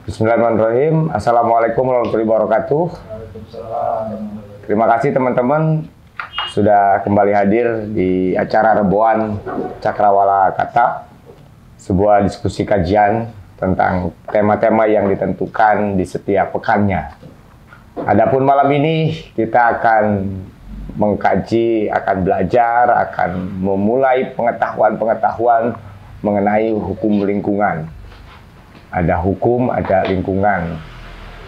Bismillahirrahmanirrahim. Assalamualaikum warahmatullahi wabarakatuh. Terima kasih teman-teman sudah kembali hadir di acara Reboan Cakrawala Kata, sebuah diskusi kajian tentang tema-tema yang ditentukan di setiap pekannya. Adapun malam ini kita akan mengkaji, akan belajar, akan memulai pengetahuan-pengetahuan mengenai hukum lingkungan. Ada hukum, ada lingkungan.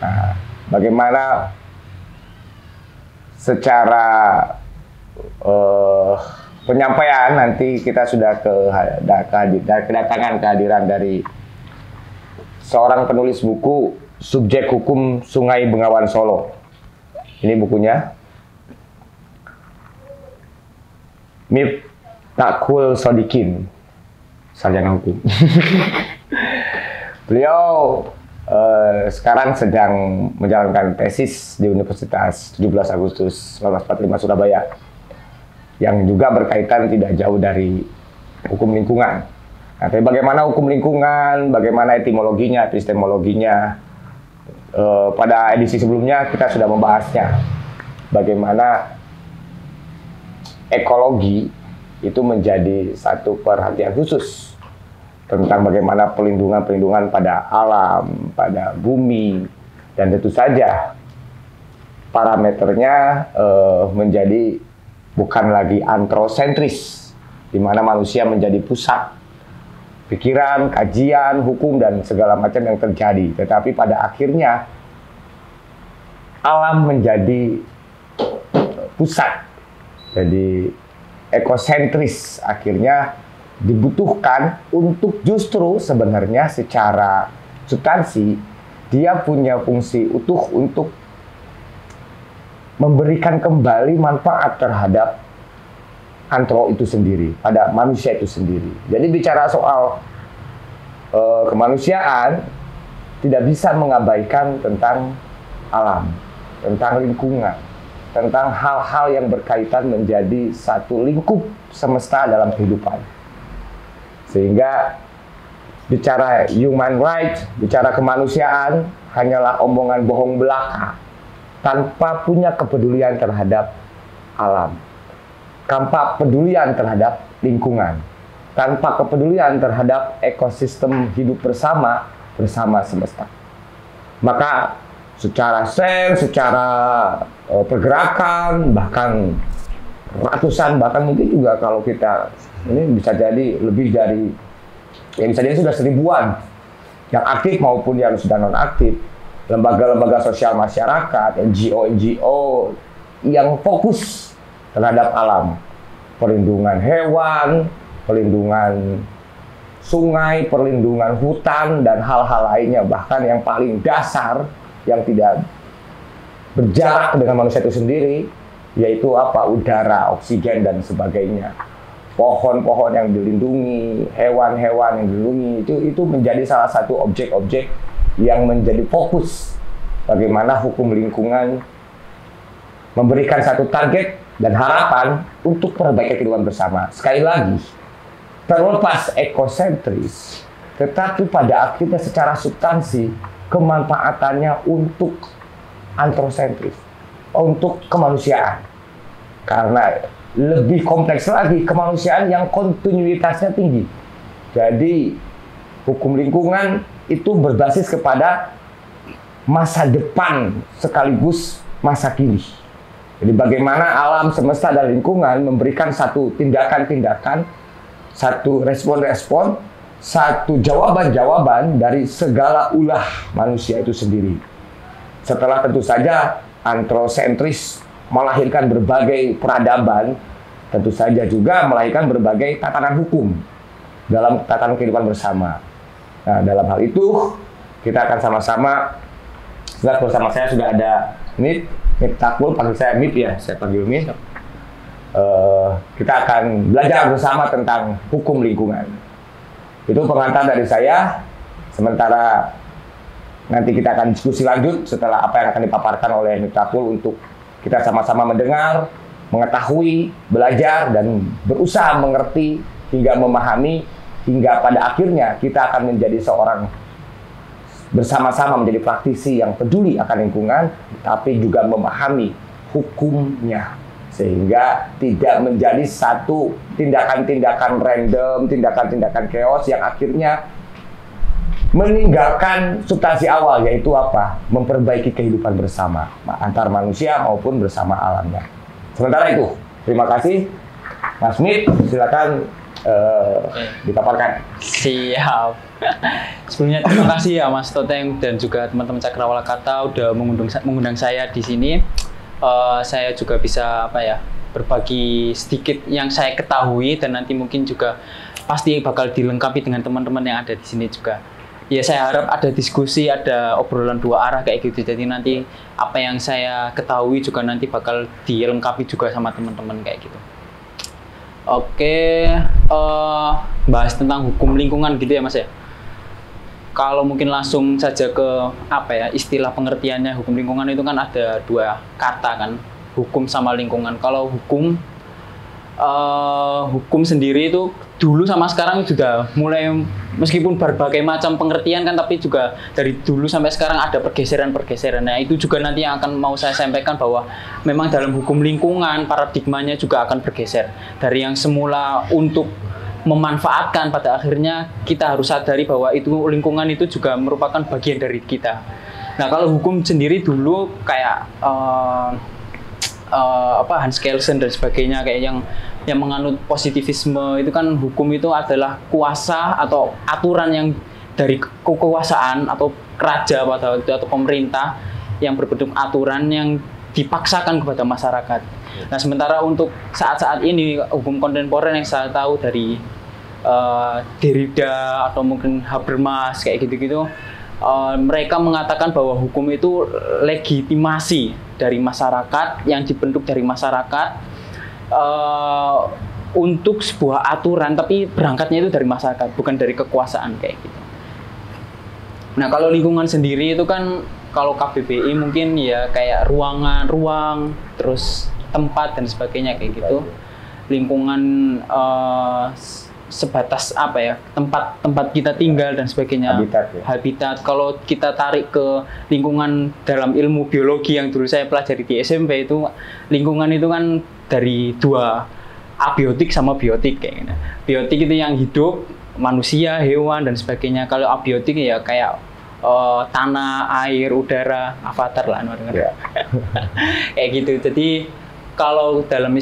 Nah, bagaimana secara penyampaian nanti kita sudah kedatangan kehadiran dari seorang penulis buku Subjek Hukum Sungai Bengawan Solo. Ini bukunya. Miftahul Shodiqin, sarjana hukum. Beliau sekarang sedang menjalankan tesis di Universitas 17 Agustus 1945 Surabaya, yang juga berkaitan tidak jauh dari hukum lingkungan. Nah, tapi bagaimana hukum lingkungan, bagaimana etimologinya, epistemologinya, pada edisi sebelumnya kita sudah membahasnya. Bagaimana ekologi itu menjadi satu perhatian khusus tentang bagaimana pelindungan pada alam, pada bumi, dan tentu saja parameternya menjadi bukan lagi antrosentris, di mana manusia menjadi pusat pikiran, kajian, hukum, dan segala macam yang terjadi. Tetapi pada akhirnya alam menjadi pusat, jadi ekosentris akhirnya dibutuhkan untuk justru sebenarnya secara substansi dia punya fungsi utuh untuk memberikan kembali manfaat terhadap antro itu sendiri, pada manusia itu sendiri. Jadi bicara soal kemanusiaan tidak bisa mengabaikan tentang alam, tentang lingkungan, tentang hal-hal yang berkaitan menjadi satu lingkup semesta dalam kehidupan. Sehingga bicara human rights, bicara kemanusiaan hanyalah omongan bohong belaka tanpa punya kepedulian terhadap alam, tanpa kepedulian terhadap lingkungan, tanpa kepedulian terhadap ekosistem hidup bersama semesta. Maka secara sens, secara pergerakan, bahkan ratusan, bahkan mungkin juga kalau kita ini bisa jadi lebih dari, yang bisa jadi sudah 1000-an yang aktif maupun yang sudah non aktif, lembaga-lembaga sosial masyarakat, NGO yang fokus terhadap alam, perlindungan hewan, perlindungan sungai, perlindungan hutan, dan hal-hal lainnya, bahkan yang paling dasar yang tidak berjarak dengan manusia itu sendiri, yaitu apa? Udara, oksigen, dan sebagainya. Pohon-pohon yang dilindungi, hewan-hewan yang dilindungi, itu menjadi salah satu objek-objek yang menjadi fokus bagaimana hukum lingkungan memberikan satu target dan harapan untuk perbaikan kehidupan bersama. Sekali lagi, terlepas ekosentris, tetapi pada akhirnya secara substansi kemanfaatannya untuk antrosentris, untuk kemanusiaan. Karena lebih kompleks lagi, kemanusiaan yang kontinuitasnya tinggi. Jadi hukum lingkungan itu berbasis kepada masa depan sekaligus masa kini. Jadi bagaimana alam semesta dan lingkungan memberikan satu tindakan-tindakan, satu respon-respon, satu jawaban-jawaban dari segala ulah manusia itu sendiri. Setelah tentu saja antrosentris melahirkan berbagai peradaban, tentu saja juga melahirkan berbagai tatanan hukum dalam tatanan kehidupan bersama. Nah, dalam hal itu kita akan sama-sama, bersama saya sudah ada Miftahul, panggil saya Mif ya, saya panggil Mif. Kita akan belajar bersama tentang hukum lingkungan. Itu pengantar dari saya. Sementara nanti kita akan diskusi lanjut setelah apa yang akan dipaparkan oleh Miftahul untuk kita sama-sama mendengar, mengetahui, belajar, dan berusaha mengerti hingga memahami, hingga pada akhirnya kita akan menjadi seorang bersama-sama menjadi praktisi yang peduli akan lingkungan, tapi juga memahami hukumnya. Sehingga tidak menjadi satu tindakan-tindakan random, tindakan-tindakan chaos yang akhirnya meninggalkan substansi awal, yaitu apa? Memperbaiki kehidupan bersama, antar manusia maupun bersama alamnya. Sementara itu, terima kasih. Mas Smith, silakan dipaparkan. Siap. Sebelumnya terima kasih ya Mas Toteng dan juga teman-teman Cakrawala Kata udah mengundang saya di sini. Saya juga bisa berbagi sedikit yang saya ketahui dan nanti mungkin juga pasti bakal dilengkapi dengan teman-teman yang ada di sini juga. Ya saya harap ada diskusi, ada obrolan dua arah kayak gitu. Jadi nanti apa yang saya ketahui juga nanti bakal dilengkapi juga sama teman-teman kayak gitu. Oke, bahas tentang hukum lingkungan gitu ya Mas ya. Kalau mungkin langsung saja ke istilah pengertiannya hukum lingkungan itu kan ada dua kata kan, hukum sama lingkungan. Kalau hukum sendiri itu dulu sama sekarang sudah mulai, meskipun berbagai macam pengertian kan, tapi juga dari dulu sampai sekarang ada pergeseran-pergeseran. Nah itu juga nanti yang akan mau saya sampaikan bahwa memang dalam hukum lingkungan paradigmanya juga akan bergeser dari yang semula untuk memanfaatkan, pada akhirnya kita harus sadari bahwa itu lingkungan itu juga merupakan bagian dari kita. Nah kalau hukum sendiri dulu kayak Hans Kelsen dan sebagainya, kayak yang menganut positivisme itu kan, hukum itu adalah kuasa atau aturan yang dari kekuasaan atau raja pada waktu itu atau pemerintah yang berbentuk aturan yang dipaksakan kepada masyarakat. Nah sementara untuk saat-saat ini hukum kontemporer yang saya tahu dari Derrida atau mungkin Habermas kayak gitu-gitu, mereka mengatakan bahwa hukum itu legitimasi dari masyarakat, yang dibentuk dari masyarakat untuk sebuah aturan, tapi berangkatnya itu dari masyarakat, bukan dari kekuasaan kayak gitu. Nah kalau lingkungan sendiri itu kan, kalau KBBI mungkin ya kayak ruang, terus tempat dan sebagainya kayak gitu. Lingkungan sebatas tempat kita tinggal dan sebagainya, habitat. Kalau kita tarik ke lingkungan dalam ilmu biologi yang dulu saya pelajari di SMP, itu lingkungan itu kan dari dua, abiotik sama biotik kayak gitu. Biotik itu yang hidup, manusia, hewan dan sebagainya. Kalau abiotik ya kayak tanah, air, udara, avatar lah kayak gitu. Jadi kalau dalam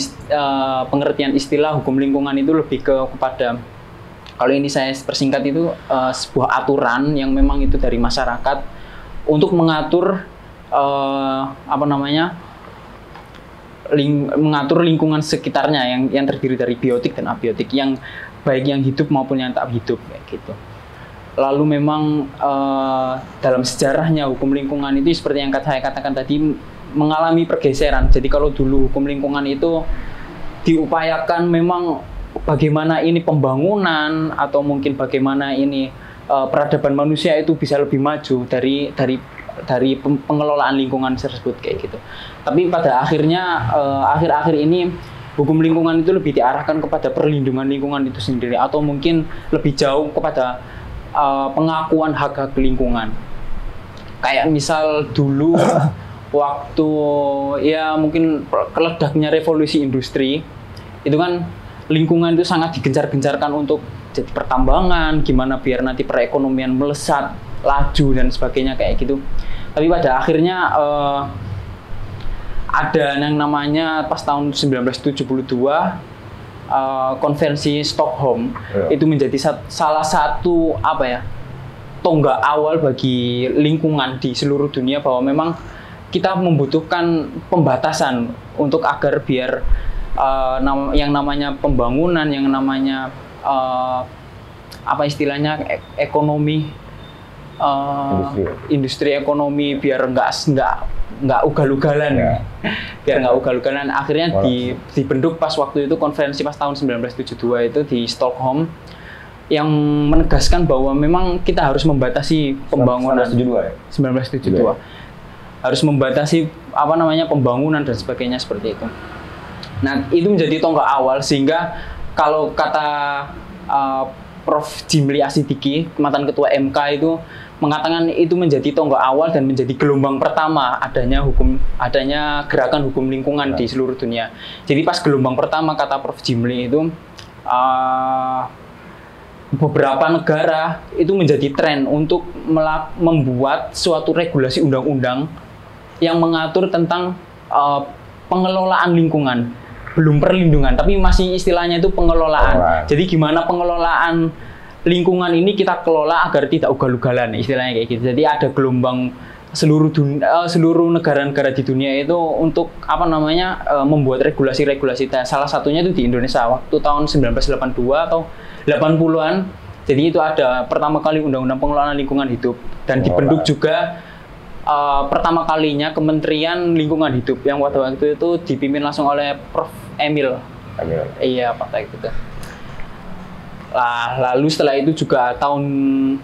pengertian istilah hukum lingkungan itu lebih kepada, kalau ini saya persingkat itu sebuah aturan yang memang itu dari masyarakat untuk mengatur mengatur lingkungan sekitarnya yang terdiri dari biotik dan abiotik, yang baik yang hidup maupun yang tak hidup kayak gitu. Lalu memang dalam sejarahnya hukum lingkungan itu seperti yang saya katakan tadi, mengalami pergeseran. Jadi kalau dulu hukum lingkungan itu diupayakan memang bagaimana ini pembangunan atau mungkin bagaimana ini peradaban manusia itu bisa lebih maju dari pengelolaan lingkungan tersebut kayak gitu. Tapi pada akhirnya akhir-akhir ini hukum lingkungan itu lebih diarahkan kepada perlindungan lingkungan itu sendiri, atau mungkin lebih jauh kepada pengakuan hak-hak lingkungan. Kayak misal dulu waktu ya mungkin keledaknya revolusi industri itu kan, lingkungan itu sangat digencar-gencarkan untuk jadi pertambangan, gimana biar nanti perekonomian melesat, laju dan sebagainya kayak gitu. Tapi pada akhirnya ada yang namanya pas tahun 1972 konvensi Stockholm itu menjadi salah satu tonggak awal bagi lingkungan di seluruh dunia, bahwa memang kita membutuhkan pembatasan untuk agar biar yang namanya pembangunan, yang namanya ekonomi, industri ekonomi biar nggak ugal-ugalan, biar nggak ugal-ugalan. Akhirnya dibentuk pas waktu itu konferensi pas tahun 1972 itu di Stockholm, yang menegaskan bahwa memang kita harus membatasi pembangunan. 1972 harus membatasi pembangunan dan sebagainya seperti itu. Nah itu menjadi tonggak awal, sehingga kalau kata Prof. Jimli Asidiki, mantan ketua MK itu mengatakan itu menjadi tonggak awal dan menjadi gelombang pertama adanya gerakan hukum lingkungan di seluruh dunia. Jadi pas gelombang pertama kata Prof. Jimli itu beberapa negara itu menjadi tren untuk membuat suatu regulasi undang-undang yang mengatur tentang pengelolaan lingkungan, belum perlindungan, tapi masih istilahnya itu pengelolaan. Jadi gimana pengelolaan lingkungan ini kita kelola agar tidak ugal-ugalan, istilahnya kayak gitu. Jadi ada gelombang seluruh negara-negara di dunia itu untuk membuat regulasi-regulasi. Salah satunya itu di Indonesia waktu tahun 1982 atau 80-an. Jadi itu ada pertama kali Undang-Undang Pengelolaan Lingkungan Hidup dan dibentuk juga pertama kalinya Kementerian Lingkungan Hidup yang waktu itu dipimpin langsung oleh Prof. Emil. Iya, Pak kayak gitu. Lalu setelah itu juga tahun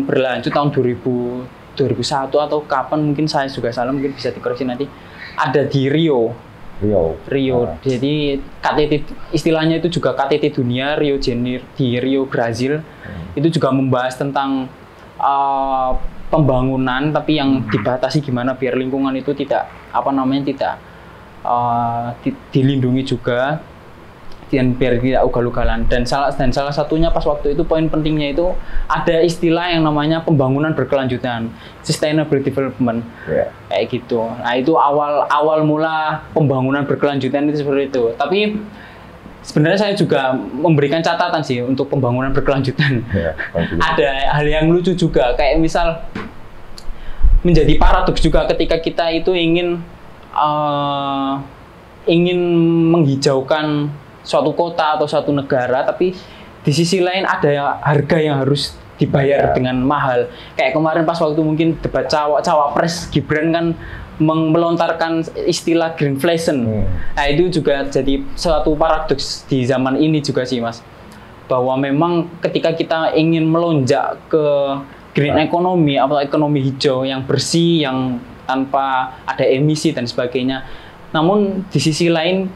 berlanjut tahun 2001 atau kapan, mungkin saya juga salah, mungkin bisa dikoreksi nanti, ada di Rio. Jadi KTT istilahnya itu juga KTT dunia di Rio Brazil. Itu juga membahas tentang pembangunan tapi yang dibatasi gimana biar lingkungan itu tidak dilindungi juga dan biar tidak ugal-ugalan. Dan salah satunya pas waktu itu poin pentingnya itu ada istilah yang namanya pembangunan berkelanjutan, sustainable development, kayak gitu. Nah itu awal mula pembangunan berkelanjutan itu seperti itu. Tapi sebenarnya saya juga memberikan catatan sih untuk pembangunan berkelanjutan. Ada hal yang lucu juga, kayak misal menjadi paradoks juga ketika kita itu ingin menghijaukan suatu kota atau suatu negara, tapi di sisi lain ada harga yang harus dibayar dengan mahal. Kayak kemarin pas waktu mungkin debat cawapres Gibran kan melontarkan istilah greenflation. Nah itu juga jadi suatu paradoks di zaman ini juga sih Mas, bahwa memang ketika kita ingin melonjak ke green economy atau ekonomi hijau yang bersih, yang tanpa ada emisi dan sebagainya, namun di sisi lain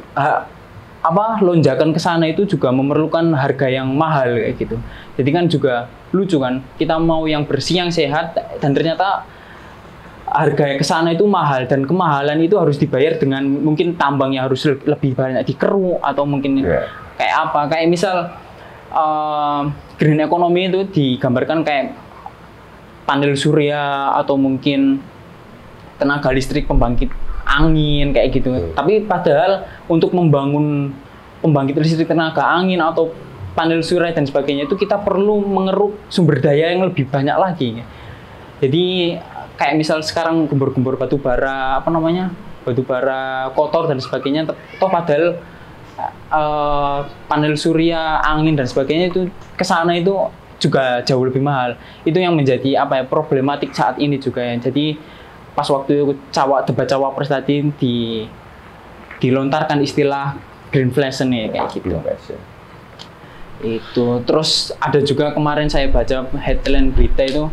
lonjakan ke sana itu juga memerlukan harga yang mahal kayak gitu. Jadi kan juga lucu kan, kita mau yang bersih, yang sehat, dan ternyata harga ke sana itu mahal, dan kemahalan itu harus dibayar dengan mungkin tambangnya harus lebih banyak dikeruk atau mungkin kayak misal green economy itu digambarkan kayak panel surya atau mungkin tenaga listrik pembangkit angin kayak gitu. Tapi padahal untuk membangun pembangkit listrik tenaga angin atau panel surya dan sebagainya itu kita perlu mengeruk sumber daya yang lebih banyak lagi. Jadi kayak misal sekarang gembur-gembur batu bara kotor dan sebagainya, toh padahal panel surya, angin dan sebagainya itu kesana itu juga jauh lebih mahal. Itu yang menjadi problematik saat ini juga ya. Jadi pas waktu debat cawapres tadi dilontarkan istilah greenflation nih kayak gitu. Itu terus ada juga kemarin saya baca headline berita itu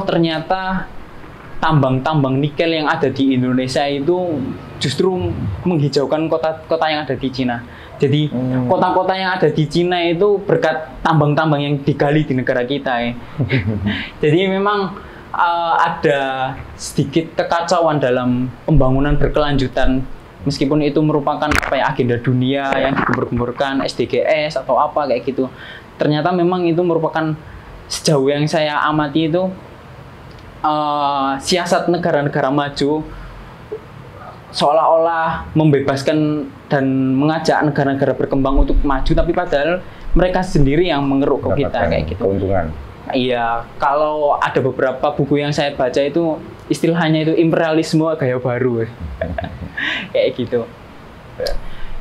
ternyata tambang-tambang nikel yang ada di Indonesia itu justru menghijaukan kota-kota yang ada di Cina. Jadi kota-kota yang ada di Cina itu berkat tambang-tambang yang digali di negara kita ya. Jadi memang ada sedikit kekacauan dalam pembangunan berkelanjutan, meskipun itu merupakan agenda dunia yang digembur-gemburkan SDGs atau apa kayak gitu. Ternyata memang itu merupakan, sejauh yang saya amati itu siasat negara-negara maju seolah-olah membebaskan dan mengajak negara-negara berkembang untuk maju, tapi padahal mereka sendiri yang mengeruk ke kita kayak gitu. Keuntungan. Iya, kalau ada beberapa buku yang saya baca itu istilahnya itu imperialisme gaya baru. Kayak gitu.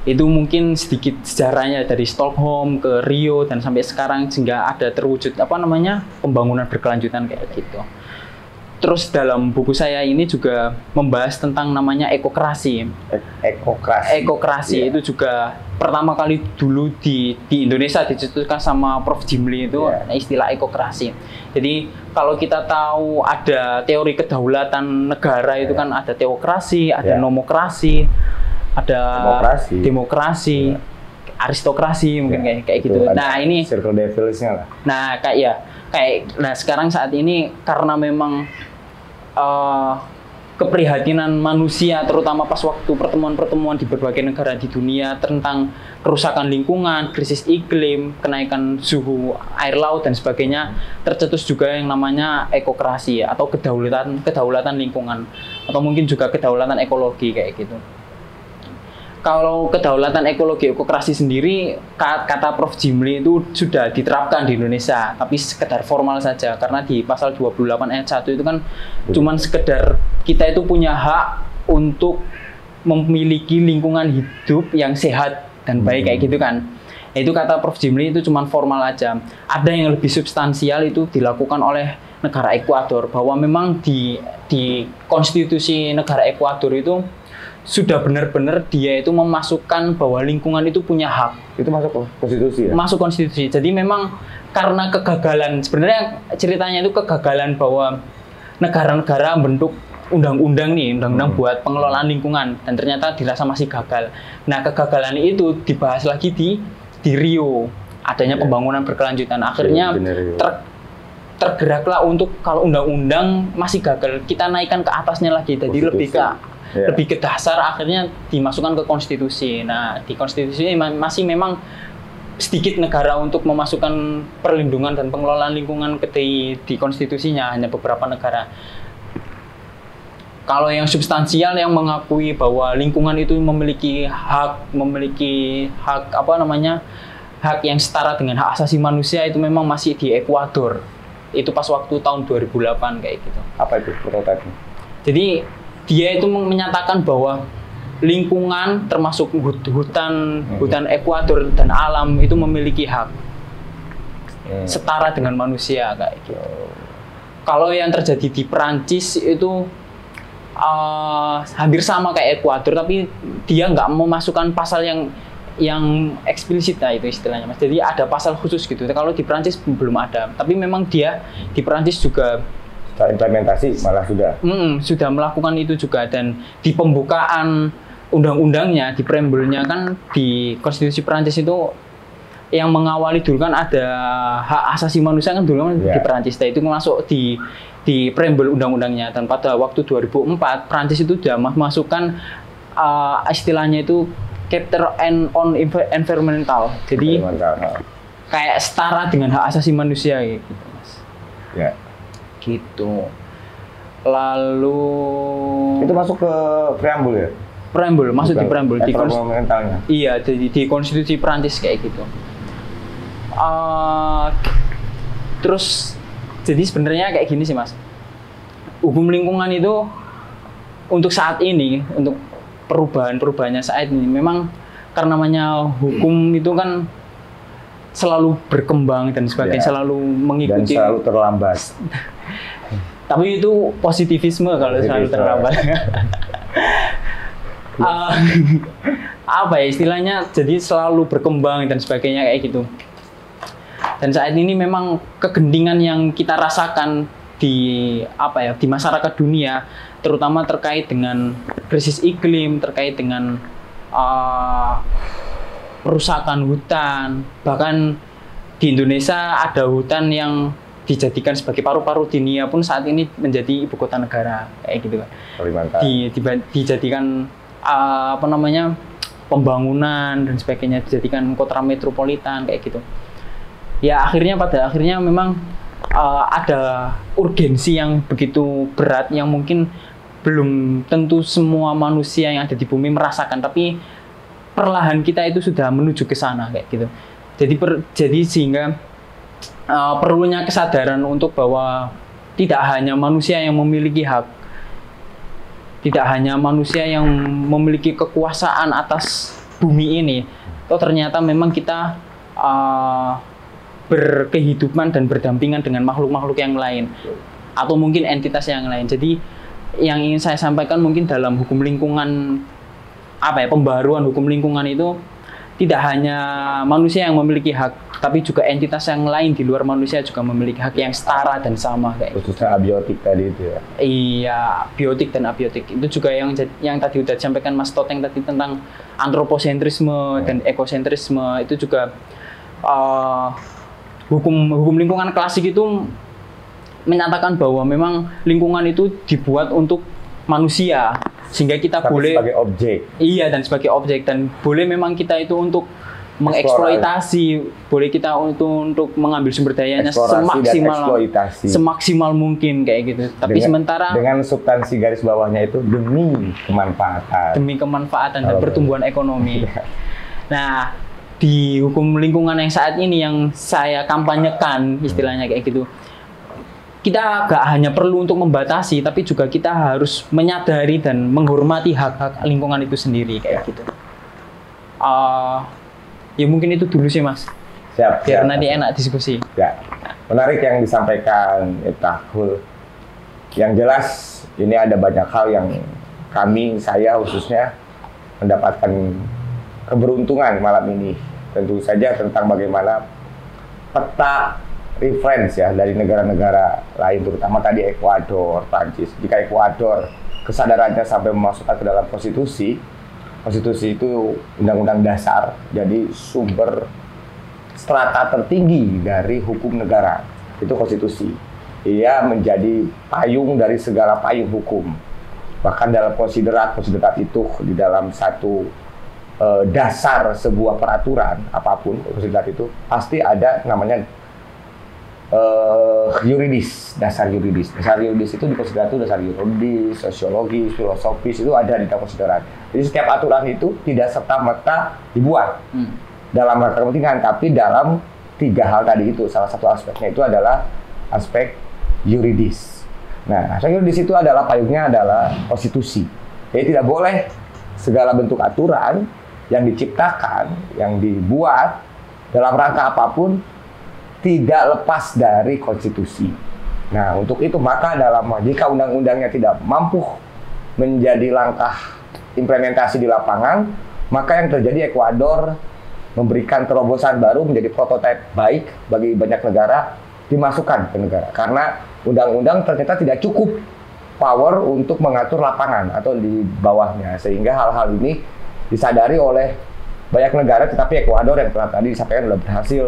Itu mungkin sedikit sejarahnya dari Stockholm ke Rio dan sampai sekarang sehingga ada terwujud pembangunan berkelanjutan kayak gitu. Terus dalam buku saya ini juga membahas tentang namanya ekokrasi. Ekokrasi itu juga pertama kali dulu di Indonesia dicetuskan sama Prof. Jimli itu istilah ekokrasi. Jadi kalau kita tahu ada teori kedaulatan negara itu kan ada teokrasi, ada nomokrasi, ada demokrasi. aristokrasi mungkin kayak gitu. Nah ini circle devils-nya lah. Nah nah sekarang saat ini karena memang keprihatinan manusia terutama pas waktu pertemuan-pertemuan di berbagai negara di dunia tentang kerusakan lingkungan, krisis iklim, kenaikan suhu air laut dan sebagainya, tercetus juga yang namanya ekokrasi atau kedaulatan lingkungan atau mungkin juga kedaulatan ekologi kayak gitu. Kalau kedaulatan ekologi ekokrasi sendiri, kata Prof. Jimli itu sudah diterapkan di Indonesia, tapi sekedar formal saja, karena di pasal 28 ayat 1 itu kan cuman sekedar kita itu punya hak untuk memiliki lingkungan hidup yang sehat dan baik kayak gitu kan. Itu kata Prof. Jimli itu cuman formal aja. Ada yang lebih substansial itu dilakukan oleh negara Ekuador, bahwa memang di konstitusi negara Ekuador itu sudah benar-benar dia itu memasukkan bahwa lingkungan itu punya hak. Itu masuk konstitusi ya? Masuk konstitusi. Jadi memang karena kegagalan, sebenarnya ceritanya itu kegagalan bahwa negara-negara bentuk undang-undang buat pengelolaan lingkungan dan ternyata dirasa masih gagal. Nah, kegagalan itu dibahas lagi di Rio. Adanya pembangunan berkelanjutan. Akhirnya tergeraklah untuk kalau undang-undang masih gagal, kita naikkan ke atasnya lagi. Jadi lebih ke dasar, akhirnya dimasukkan ke konstitusi. Nah, di konstitusi masih memang sedikit negara untuk memasukkan perlindungan dan pengelolaan lingkungan di konstitusinya, hanya beberapa negara. Kalau yang substansial yang mengakui bahwa lingkungan itu memiliki hak yang setara dengan hak asasi manusia itu memang masih di Ekuador. Itu pas waktu tahun 2008 kayak gitu. Apa itu prototipe? Jadi dia itu menyatakan bahwa lingkungan termasuk hutan Ekuador dan alam itu memiliki hak setara dengan manusia kayak gitu. Kalau yang terjadi di Perancis itu hampir sama kayak Ekuador, tapi dia nggak memasukkan pasal yang eksplisit lah itu istilahnya, Mas. Jadi ada pasal khusus gitu. Kalau di Perancis belum ada, tapi memang dia di Perancis juga implementasi malah sudah melakukan itu juga. Dan di pembukaan undang-undangnya, di preambulnya kan di konstitusi Perancis itu yang mengawali dulu kan ada hak asasi manusia kan dulu kan di Perancis. Nah, itu masuk di preambul undang-undangnya. Dan pada waktu 2004 Perancis itu sudah memasukkan istilahnya itu chapter on environmental. Jadi kayak setara dengan hak asasi manusia gitu, Mas. Ya. Gitu. Lalu itu masuk ke preambul ya? Preambul, masuk di preambul di mentalnya. Iya, di konstitusi Prancis kayak gitu. Terus jadi sebenarnya kayak gini sih, Mas. Hukum lingkungan itu untuk saat ini, untuk perubahannya saat ini memang karena namanya hukum itu kan selalu berkembang dan sebagainya, selalu mengikuti dan selalu terlambat. Tapi itu positivisme kalau selalu terlambat. Apa ya istilahnya, jadi selalu berkembang dan sebagainya kayak gitu. Dan saat ini memang kegentingan yang kita rasakan di masyarakat dunia, terutama terkait dengan krisis iklim, terkait dengan perusakan hutan. Bahkan di Indonesia ada hutan yang dijadikan sebagai paru-paru dunia pun saat ini menjadi ibu kota negara kayak gitu kan. Dijadikan pembangunan dan sebagainya, dijadikan kota metropolitan kayak gitu. Ya pada akhirnya memang ada urgensi yang begitu berat yang mungkin belum tentu semua manusia yang ada di bumi merasakan, tapi perlahan kita itu sudah menuju ke sana kayak gitu. Jadi sehingga perlunya kesadaran untuk bahwa tidak hanya manusia yang memiliki hak, tidak hanya manusia yang memiliki kekuasaan atas bumi ini, ternyata memang kita berkehidupan dan berdampingan dengan makhluk-makhluk yang lain atau mungkin entitas yang lain. Jadi yang ingin saya sampaikan mungkin dalam hukum lingkungan, pembaruan hukum lingkungan itu tidak hanya manusia yang memiliki hak, tapi juga entitas yang lain di luar manusia juga memiliki hak yang setara dan sama kayak gitu. Khususnya abiotik tadi itu ya. Iya, biotik dan abiotik itu juga yang tadi udah disampaikan Mas Toteng tadi tentang antroposentrisme dan ekosentrisme, itu juga hukum lingkungan klasik itu menyatakan bahwa memang lingkungan itu dibuat untuk manusia, sehingga kita Tapi boleh sebagai objek. Iya, dan sebagai objek, dan boleh memang kita itu untuk mengeksploitasi, boleh kita untuk mengambil sumber dayanya semaksimal mungkin kayak gitu. Tapi sementara dengan substansi garis bawahnya itu demi kemanfaatan dan pertumbuhan ekonomi. Nah, di hukum lingkungan yang saat ini yang saya kampanyekan istilahnya kayak gitu, kita gak hanya perlu untuk membatasi, tapi juga kita harus menyadari dan menghormati hak-hak lingkungan itu sendiri kayak gitu. Ya mungkin itu dulu sih Mas. Biar nanti enak diskusi. Ya, menarik yang disampaikan Miftahul. Yang jelas ini ada banyak hal yang saya khususnya mendapatkan keberuntungan malam ini. Tentu saja tentang bagaimana peta reference ya dari negara-negara lain, terutama tadi Ekuador, Prancis. Jika Ekuador kesadarannya sampai memasukkan ke dalam konstitusi itu undang-undang dasar, jadi sumber strata tertinggi dari hukum negara itu konstitusi. Ia menjadi payung dari segala payung hukum. Bahkan dalam konsiderat itu di dalam satu dasar sebuah peraturan apapun, konsiderat itu pasti ada namanya yuridis, dasar yuridis. Dasar yuridis itu di konsiderat itu dasar yuridis, sosiologis, filosofis itu ada di dalam konsiderat. Jadi setiap aturan itu tidak serta-merta dibuat dalam rangka kepentingan, tapi dalam 3 hal tadi itu. Salah satu aspeknya itu adalah aspek yuridis. Nah, aspek yuridis itu adalah payungnya adalah konstitusi. Jadi tidak boleh segala bentuk aturan yang diciptakan, yang dibuat dalam rangka apapun tidak lepas dari konstitusi. Nah, untuk itu maka jika undang-undangnya tidak mampu menjadi langkah implementasi di lapangan, maka yang terjadi Ekuador memberikan terobosan baru menjadi prototipe baik bagi banyak negara dimasukkan ke negara. Karena undang-undang ternyata tidak cukup power untuk mengatur lapangan atau di bawahnya, sehingga hal-hal ini disadari oleh banyak negara, tetapi Ekuador yang telah tadi disampaikan sudah berhasil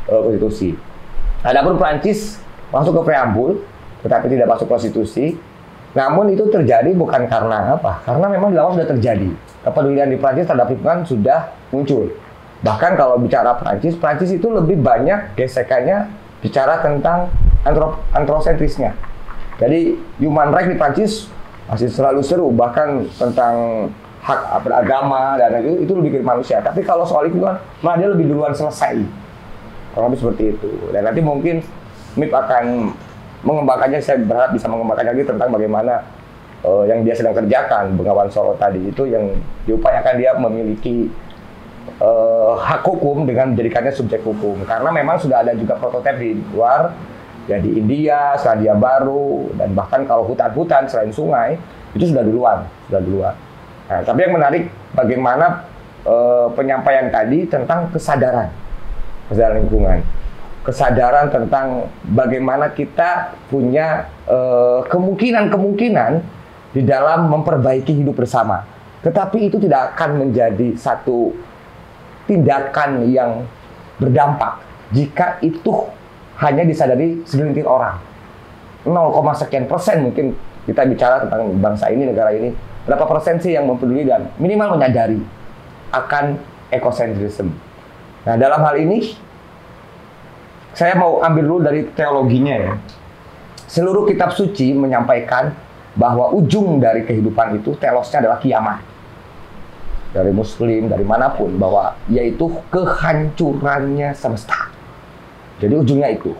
konstitusi. Adapun Prancis masuk ke preambul, tetapi tidak masuk konstitusi. Namun itu terjadi bukan karena apa? Karena memang di awal sudah terjadi. Kepedulian di Prancis terhadap lingkungan sudah muncul. Bahkan kalau bicara Prancis itu lebih banyak gesekannya bicara tentang antrosentrisnya. Jadi human rights di Prancis masih selalu seru, bahkan tentang hak beragama dan itu lebih ke manusia. Tapi kalau soal lingkungan, malah dia lebih duluan selesai. Kurang lebih seperti itu. Dan nanti mungkin MIP akan mengembangkannya, saya berharap bisa mengembangkan lagi tentang bagaimana yang dia sedang kerjakan, Bengawan Solo tadi itu yang diupayakan dia memiliki hak hukum dengan menjadikannya subjek hukum. Karena memang sudah ada juga prototipe di luar, ya di India, Selandia Baru, dan bahkan kalau hutan-hutan selain sungai itu sudah duluan. Nah, tapi yang menarik bagaimana penyampaian tadi tentang kesadaran lingkungan, kesadaran tentang bagaimana kita punya kemungkinan di dalam memperbaiki hidup bersama. Tetapi itu tidak akan menjadi satu tindakan yang berdampak jika itu hanya disadari segelintir orang. 0, sekian persen mungkin kita bicara tentang bangsa ini, negara ini. Berapa persen sih yang mempeduli dan minimal menyadari akan ekosentrisme. Nah, dalam hal ini saya mau ambil dulu dari teologinya ya. Seluruh kitab suci menyampaikan bahwa ujung dari kehidupan itu telosnya adalah kiamat. Dari Muslim, dari manapun, bahwa yaitu kehancurannya semesta. Jadi ujungnya itu.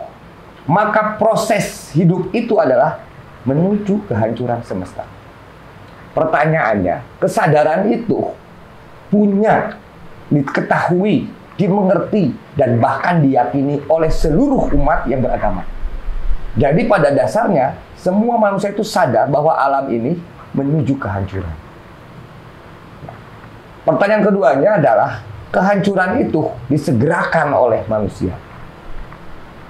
Maka proses hidup itu adalah menuju kehancuran semesta. Pertanyaannya, kesadaran itu punya diketahui, dimengerti, dan bahkan diyakini oleh seluruh umat yang beragama. Jadi pada dasarnya, semua manusia itu sadar bahwa alam ini menuju kehancuran. Pertanyaan keduanya adalah, kehancuran itu disegerakan oleh manusia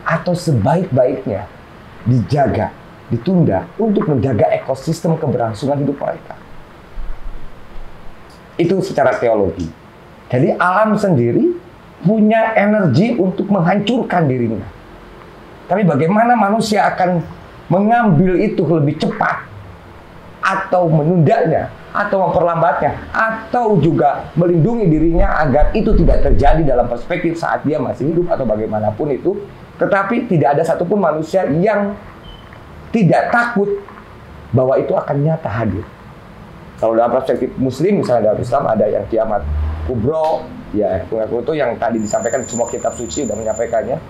atau sebaik-baiknya dijaga, ditunda untuk menjaga ekosistem keberlangsungan hidup mereka. Itu secara teologi. Jadi alam sendiri punya energi untuk menghancurkan dirinya. Tapi bagaimana manusia akan mengambil itu lebih cepat, atau menundanya, atau memperlambatnya, atau juga melindungi dirinya agar itu tidak terjadi dalam perspektif saat dia masih hidup atau bagaimanapun itu. Tetapi tidak ada satupun manusia yang tidak takut bahwa itu akan nyata hadir. Kalau dalam perspektif Muslim, misalnya dalam Islam ada yang kiamat kubro, ya itu yang tadi disampaikan semua kitab suci sudah menyampaikannya.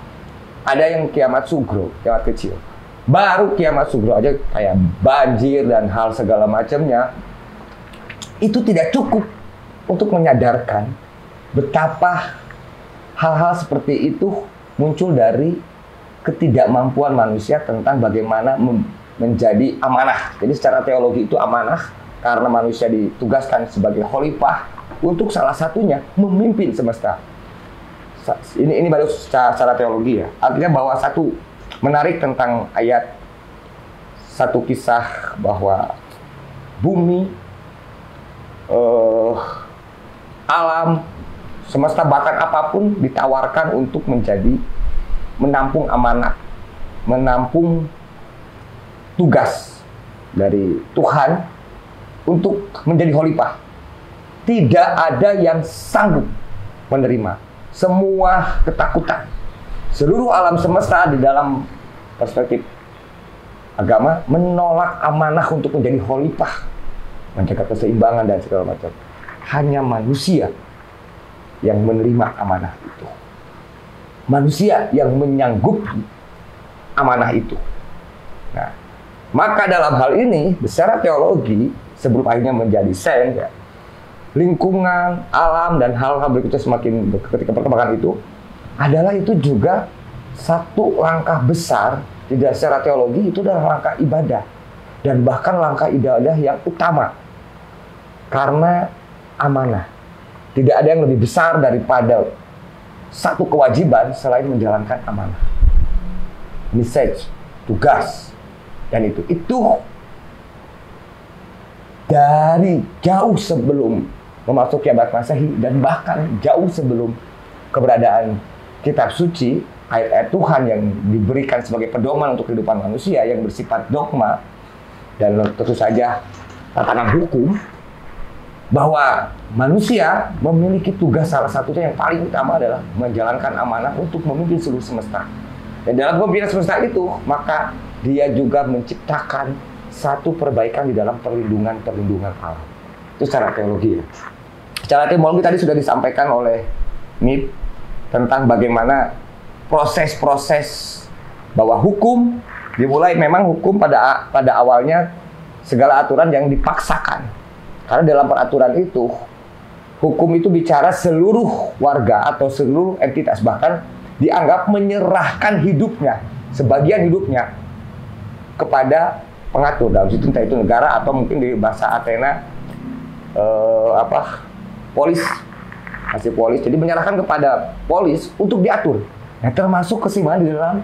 Ada yang kiamat sugro, kiamat kecil. Baru kiamat sugro aja kayak banjir dan hal segala macamnya, itu tidak cukup untuk menyadarkan betapa hal-hal seperti itu muncul dari ketidakmampuan manusia tentang bagaimana menjadi amanah. Jadi secara teologi itu amanah karena manusia ditugaskan sebagai khalifah untuk salah satunya memimpin semesta. Ini baru secara teologi ya. Artinya bahwa satu menarik tentang ayat, satu kisah bahwa bumi, alam, semesta bahkan apapun ditawarkan untuk menjadi menampung amanat, menampung tugas dari Tuhan untuk menjadi khalifah. Tidak ada yang sanggup menerima. Semua ketakutan. Seluruh alam semesta di dalam perspektif agama menolak amanah untuk menjadi khalifah, menjaga keseimbangan dan segala macam. Hanya manusia yang menerima amanah itu. Manusia yang menyanggupi amanah itu. Nah, maka dalam hal ini, secara teologi, sebelum akhirnya menjadi sains, ya, lingkungan, alam, dan hal-hal berikutnya semakin ketika perkembangan itu, adalah itu juga satu langkah besar, tidak secara teologi, itu adalah langkah ibadah. Dan bahkan langkah ibadah yang utama. Karena amanah. Tidak ada yang lebih besar daripada satu kewajiban selain menjalankan amanah. Message, tugas, dan itu dari jauh sebelum memasuki abad Masehi dan bahkan jauh sebelum keberadaan kitab suci, ayat-ayat Tuhan yang diberikan sebagai pedoman untuk kehidupan manusia yang bersifat dogma dan tentu saja tatanan hukum, bahwa manusia memiliki tugas salah satunya yang paling utama adalah menjalankan amanah untuk memimpin seluruh semesta. Dan dalam pemimpinan semesta itu, maka dia juga menciptakan satu perbaikan di dalam perlindungan alam. Itu secara teologi ya. Secara etimologi tadi sudah disampaikan oleh Nip tentang bagaimana proses-proses bahwa hukum dimulai, memang hukum pada awalnya segala aturan yang dipaksakan. Karena dalam peraturan itu, hukum itu bicara seluruh warga atau seluruh entitas, bahkan dianggap menyerahkan hidupnya, sebagian hidupnya kepada pengatur. Dalam situ entah itu negara atau mungkin di bahasa Athena polis, masih polis. Jadi menyerahkan kepada polis untuk diatur. Nah, termasuk keseimbangan di dalam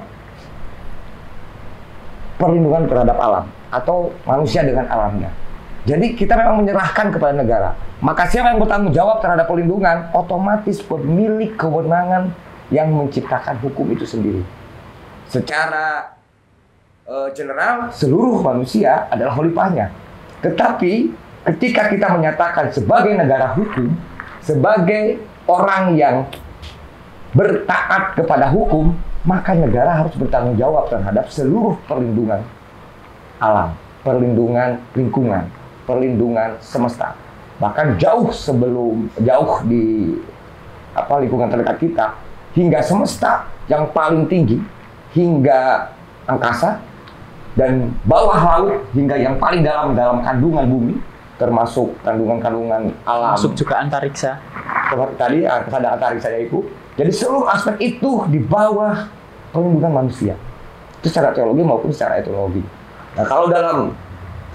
perlindungan terhadap alam atau manusia dengan alamnya. Jadi kita memang menyerahkan kepada negara. Maka siapa yang bertanggung jawab terhadap perlindungan, otomatis pemilik kewenangan yang menciptakan hukum itu sendiri. Secara general, seluruh manusia adalah khalifahnya. Tetapi ketika kita menyatakan sebagai negara hukum, sebagai orang yang bertaat kepada hukum, maka negara harus bertanggung jawab terhadap seluruh perlindungan alam, perlindungan lingkungan, perlindungan semesta. Bahkan jauh di lingkungan terdekat kita, hingga semesta yang paling tinggi, hingga angkasa, dan bawah laut hingga yang paling dalam kandungan bumi, termasuk kandungan alam. Masuk juga antariksa. Tadi ada antariksa ya Ibu. Jadi seluruh aspek itu di bawah perlindungan manusia. Itu secara teologi maupun secara etologi. Nah, kalau dalam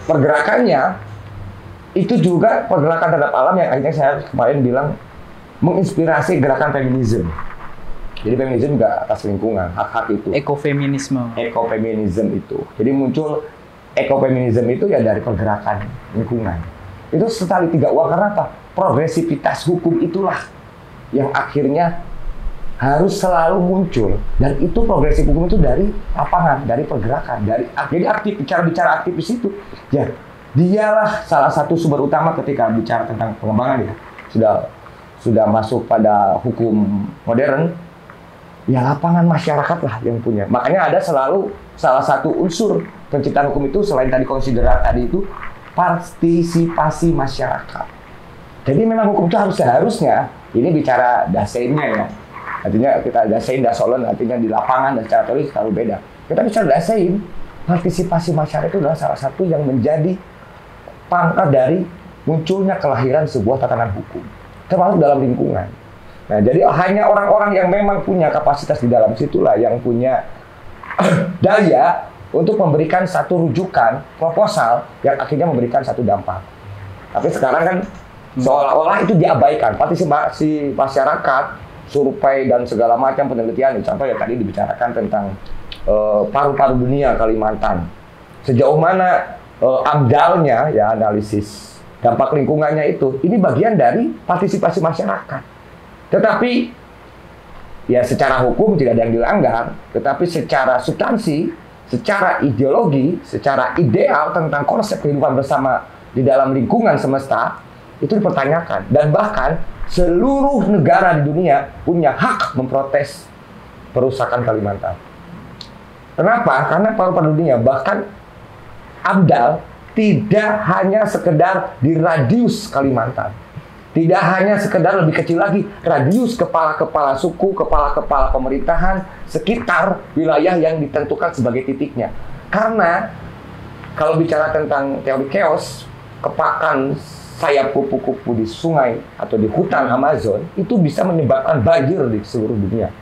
pergerakannya, itu juga pergerakan terhadap alam yang akhirnya saya kemarin bilang menginspirasi gerakan feminisme. Jadi feminisme juga atas lingkungan, hak-hak itu. Ekofeminisme. Ekofeminisme itu. Jadi muncul ekofeminisme itu ya dari pergerakan lingkungan. Itu setali tiga uang karena apa? Progresivitas hukum itulah yang akhirnya harus selalu muncul. Dan itu progresif hukum itu dari lapangan, dari pergerakan, jadi bicara aktivis itu. Ya, dialah salah satu sumber utama ketika bicara tentang pengembangan ya. Sudah masuk pada hukum modern. Ya lapangan masyarakat lah yang punya. Makanya ada selalu salah satu unsur penciptaan hukum itu selain tadi konsiderat tadi itu partisipasi masyarakat. Jadi memang hukum itu seharusnya ini bicara daseinnya ya. Artinya kita dasein dasolen artinya di lapangan dan secara teori selalu beda. Kita bicara dasein partisipasi masyarakat itu adalah salah satu yang menjadi pangkat dari munculnya kelahiran sebuah tatanan hukum termasuk dalam lingkungan. Nah, jadi hanya orang-orang yang memang punya kapasitas di dalam situlah yang punya daya untuk memberikan satu rujukan proposal yang akhirnya memberikan satu dampak. Tapi sekarang kan seolah-olah itu diabaikan. Partisipasi masyarakat, survei dan segala macam penelitian. Contoh yang tadi dibicarakan tentang paru-paru dunia Kalimantan. Sejauh mana amdalnya ya analisis dampak lingkungannya itu. Ini bagian dari partisipasi masyarakat. Tetapi ya secara hukum tidak ada yang dilanggar, tetapi secara substansi, secara ideologi, secara ideal tentang konsep kehidupan bersama di dalam lingkungan semesta itu dipertanyakan. Dan bahkan seluruh negara di dunia punya hak memprotes perusakan Kalimantan. Kenapa? Karena paru-paru dunia bahkan AMDAL tidak hanya sekedar di radius Kalimantan. Tidak hanya sekedar lebih kecil lagi, radius kepala-kepala suku, kepala-kepala pemerintahan sekitar wilayah yang ditentukan sebagai titiknya. Karena kalau bicara tentang teori chaos, kepakan sayap kupu-kupu di sungai atau di hutan Amazon itu bisa menyebabkan banjir di seluruh dunia.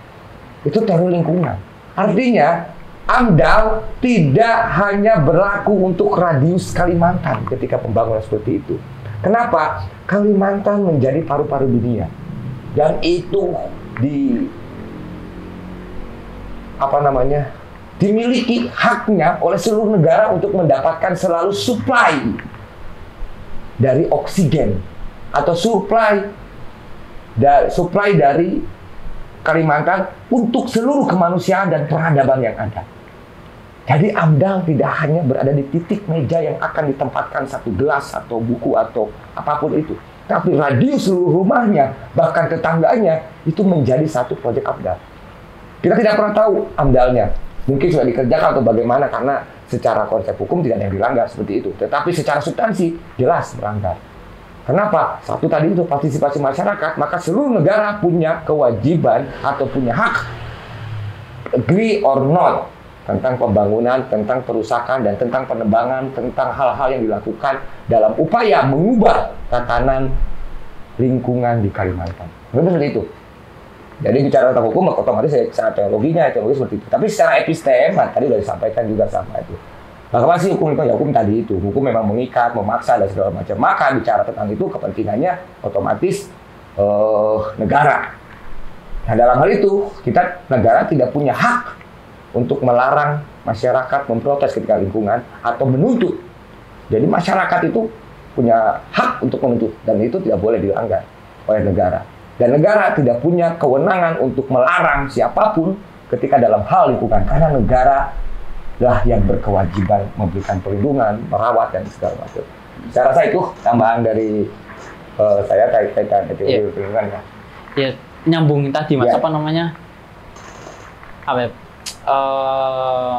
Itu teori lingkungan. Artinya, AMDAL tidak hanya berlaku untuk radius Kalimantan ketika pembangunan seperti itu. Kenapa? Kalimantan menjadi paru-paru dunia dan itu dimiliki haknya oleh seluruh negara untuk mendapatkan selalu supply dari oksigen atau supply dari Kalimantan untuk seluruh kemanusiaan dan peradaban yang ada. Jadi AMDAL tidak hanya berada di titik meja yang akan ditempatkan satu gelas atau buku atau apapun itu. Tapi radius seluruh rumahnya, bahkan tetangganya, itu menjadi satu proyek AMDAL. Kita tidak pernah tahu AMDALnya. Mungkin sudah dikerjakan atau bagaimana, karena secara konsep hukum tidak ada yang dilanggar seperti itu. Tetapi secara substansi, jelas melanggar. Kenapa? Satu tadi itu partisipasi masyarakat, maka seluruh negara punya kewajiban atau punya hak, agree or not, tentang pembangunan, tentang perusakan, dan tentang penebangan, tentang hal-hal yang dilakukan dalam upaya mengubah tatanan lingkungan di Kalimantan. Benar seperti itu. Jadi bicara tentang hukum, otomatis secara teologi seperti itu. Tapi secara episteme, tadi sudah disampaikan juga sama itu. Bahwa sih hukum itu ya hukum tadi itu. Hukum memang mengikat, memaksa, dan segala macam. Maka bicara tentang itu, kepentingannya otomatis negara. Nah dalam hal itu, negara tidak punya hak untuk melarang masyarakat memprotes ketika lingkungan atau menuntut. Jadi masyarakat itu punya hak untuk menuntut dan itu tidak boleh dilanggar oleh negara. Dan negara tidak punya kewenangan untuk melarang siapapun ketika dalam hal lingkungan karena negara lah yang berkewajiban memberikan perlindungan, merawat dan segala macam. Saya rasa itu tambahan dari saya kaitan teori lingkungan ya. Ya nyambungin tadi mas ya.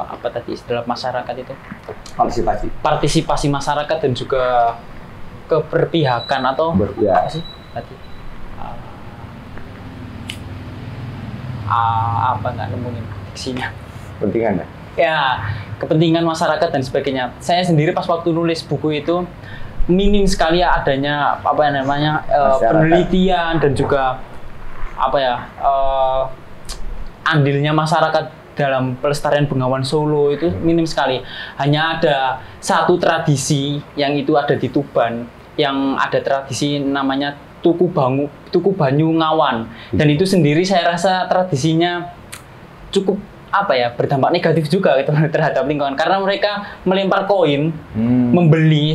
Apa tadi istilah masyarakat itu? Partisipasi masyarakat dan juga keberpihakan atau apa sih tadi? Apa nggak nemuin diksinya? Kepentingan ya? Kepentingan masyarakat dan sebagainya. Saya sendiri pas waktu nulis buku itu minim sekali adanya penelitian dan juga andilnya masyarakat dalam pelestarian Bengawan Solo itu minim sekali. Hanya ada satu tradisi yang itu ada di Tuban, yang ada tradisi namanya Tuku Tuku Banyu Ngawan. Dan itu sendiri saya rasa tradisinya cukup berdampak negatif juga gitu terhadap lingkungan, karena mereka melempar koin, membeli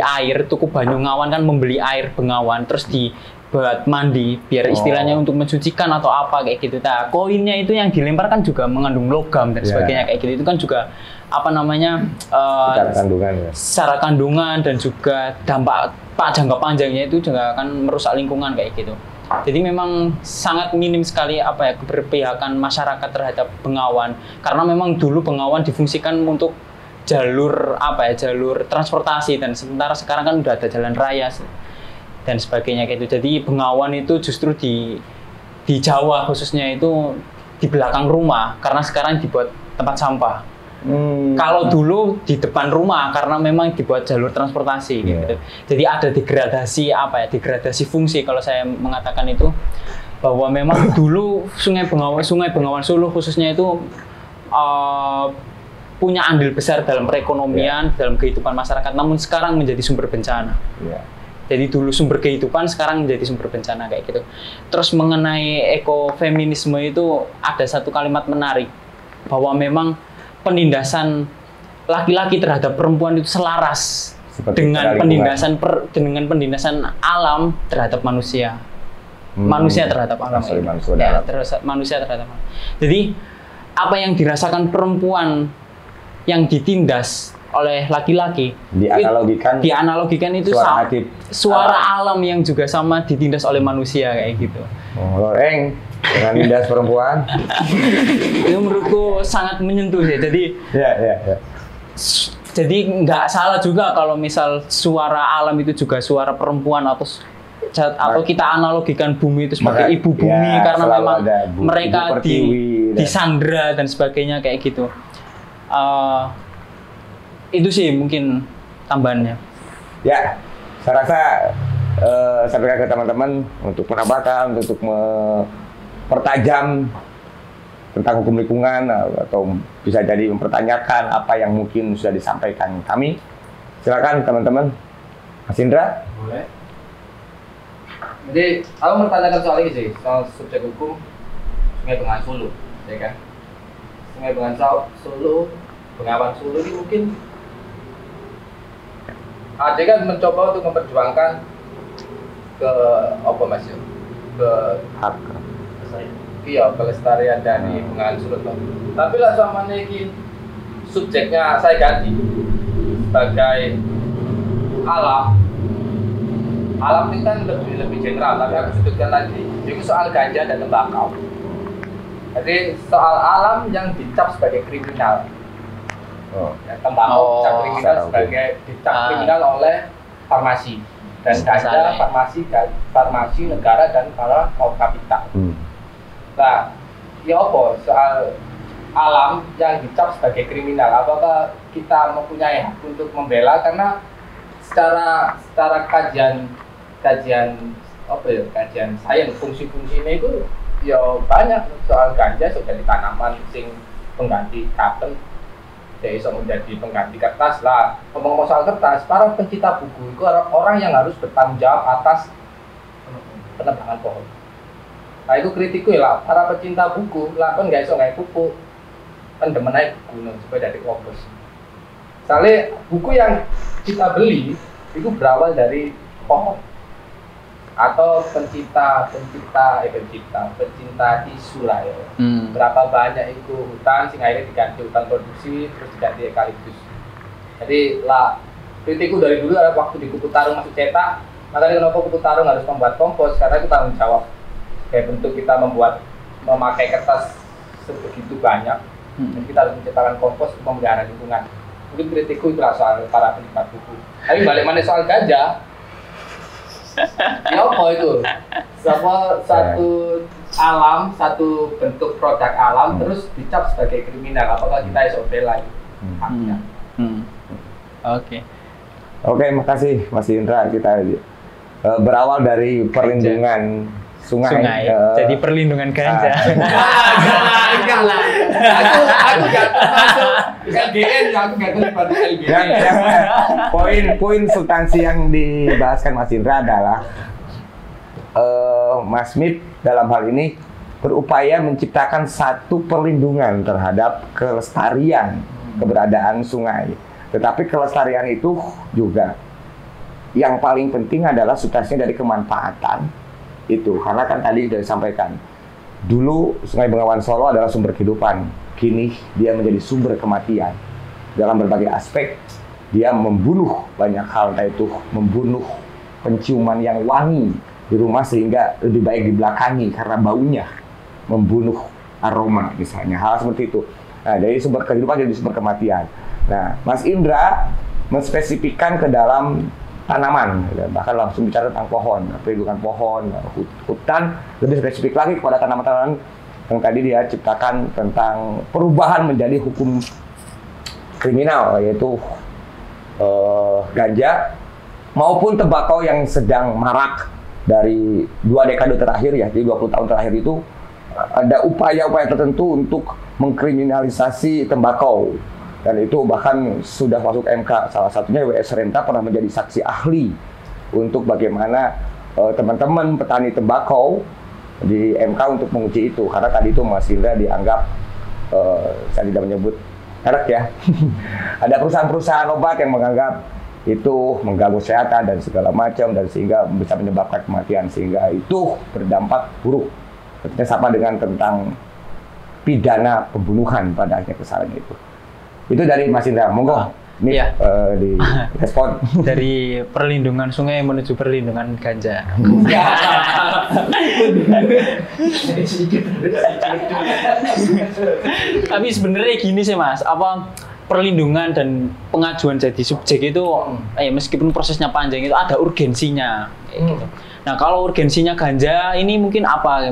air. Tuku Banyu Ngawan kan membeli air Bengawan terus dibuat mandi biar istilahnya untuk mensucikan atau apa kayak gitu. Nah, koinnya itu yang dilempar kan juga mengandung logam dan sebagainya kayak gitu. Itu kan juga secara kandungan dan juga dampak jangka panjangnya itu juga akan merusak lingkungan kayak gitu. Jadi memang sangat minim sekali keberpihakan masyarakat terhadap Bengawan, karena memang dulu Bengawan difungsikan untuk jalur transportasi, dan sementara sekarang kan udah ada jalan raya dan sebagainya kayak gitu. Jadi Bengawan itu justru di Jawa khususnya itu di belakang rumah, karena sekarang dibuat tempat sampah. Kalau dulu di depan rumah karena memang dibuat jalur transportasi gitu. Jadi ada degradasi fungsi kalau saya mengatakan itu, bahwa memang dulu Sungai Bengawan Solo khususnya itu punya andil besar dalam perekonomian, dalam kehidupan masyarakat, namun sekarang menjadi sumber bencana. Jadi dulu sumber kehidupan, sekarang menjadi sumber bencana kayak gitu. Terus mengenai ekofeminisme itu ada satu kalimat menarik, bahwa memang penindasan laki-laki terhadap perempuan itu selaras dengan penindasan alam terhadap manusia. Manusia terhadap alam. Manusia terhadap alam. Jadi apa yang dirasakan perempuan yang ditindas oleh laki-laki dianalogikan itu suara alam yang juga sama ditindas oleh manusia kayak gitu. Dengan tindas perempuan itu menurutku sangat menyentuh ya. Jadi nggak salah juga kalau misal suara alam itu juga suara perempuan, atau kita analogikan bumi itu sebagai ibu bumi, karena memang mereka disandra dan sebagainya kayak gitu. Itu sih mungkin tambahannya. Ya, saya rasa sampaikan ke teman-teman untuk penambahkan, untuk mempertajam tentang hukum lingkungan, atau bisa jadi mempertanyakan apa yang mungkin sudah disampaikan kami. Silakan teman-teman. Mas Indra. Boleh. Jadi aku mau tanyakan soal ini sih, soal subjek hukum Sungai Bengawan Solo, ya kan? Sungai Bengawan Solo ini mungkin ada kan mencoba untuk memperjuangkan ke apa Mas ya? Ke hak kelestarian dari Bengawan Solo. Tapi lah sama ini subjeknya saya ganti sebagai alam ini kan lebih general, tapi aku sebutkan lagi itu soal ganja dan tembakau. Jadi soal alam yang dicap sebagai kriminal, tembakau dicap kriminal dicap kriminal oleh farmasi, dan ganja farmasi negara dan para kaum kapital. Nah, ya apa soal alam yang dicap sebagai kriminal? Apakah kita mempunyai hak untuk membela? Karena secara kajian sains fungsi-fungsinya itu ya banyak. Soal ganja sudah di tanaman sing pengganti karton, ya bisa menjadi pengganti kertas lah. Ngomong-ngomong soal kertas, para pencipta buku itu orang yang harus bertanggung jawab atas penebangan pohon. Nah itu kritikku ya lah, para pecinta buku lah kan nggak iso nggak buku pendemen naik buku supaya dari kopos. Soalnya buku yang kita beli itu berawal dari pohon, atau pecinta isu lah ya. Berapa banyak itu hutan sehingga akhirnya diganti hutan produksi terus diganti eukaliptus. Jadi lah kritikku dari dulu ada waktu di Kupu Tarung masuk cetak, makanya kenapa Kupu Tarung harus membuat kompos, karena itu tanggung jawab kayak bentuk kita memakai kertas sebegitu banyak, dan kita harus menciptakan kompos untuk memelihara lingkungan. Mungkin kritikku itu soal para penikmat buku. Tapi balik mana soal ganja, ya apa itu? Satu alam, satu bentuk produk alam terus dicap sebagai kriminal. Apakah kita iso bela itu? Oke, makasih Mas Indra. Kita berawal dari perlindungan sungai. Jadi perlindungan ganja. Enggak lah. Aku enggak termasuk LGN, aku enggak terlibat LGN. Poin substansi yang dibahaskan Mas Indra adalah Mas Mit dalam hal ini berupaya menciptakan satu perlindungan terhadap kelestarian keberadaan sungai. Tetapi kelestarian itu juga yang paling penting adalah substansinya dari kemanfaatan itu. Karena kan tadi sudah disampaikan, dulu Sungai Bengawan Solo adalah sumber kehidupan, kini dia menjadi sumber kematian. Dalam berbagai aspek, dia membunuh banyak hal, yaitu membunuh penciuman yang wangi di rumah sehingga lebih baik dibelakangi karena baunya, membunuh aroma misalnya, hal seperti itu. Nah, dari sumber kehidupan jadi sumber kematian. Nah, Mas Indra menspesifikkan ke dalam tanaman, bahkan langsung bicara tentang pohon, perlindungan pohon, hutan, lebih spesifik lagi kepada tanaman-tanaman yang tadi dia ciptakan tentang perubahan menjadi hukum kriminal, yaitu ganja maupun tembakau yang sedang marak dari 2 dekade terakhir ya, di 20 tahun terakhir itu ada upaya-upaya tertentu untuk mengkriminalisasi tembakau. Dan itu bahkan sudah masuk MK. Salah satunya WS Renta pernah menjadi saksi ahli untuk bagaimana teman-teman petani tembakau di MK untuk menguji itu. Karena tadi itu Mas Indra dianggap, saya tidak menyebut merek ya, ada perusahaan-perusahaan obat yang menganggap itu mengganggu kesehatan dan segala macam, dan sehingga bisa menyebabkan kematian, sehingga itu berdampak buruk. Tentunya sama dengan tentang pidana pembunuhan pada akhirnya kesalahan itu. Itu dari Mas Indra, monggo nih Iya. di respon. Dari perlindungan sungai menuju perlindungan ganja. Tapi sebenarnya gini sih Mas, apa perlindungan dan pengajuan jadi subjek itu, meskipun prosesnya panjang itu ada urgensinya. Gitu. Nah, kalau urgensinya ganja ini mungkin apa?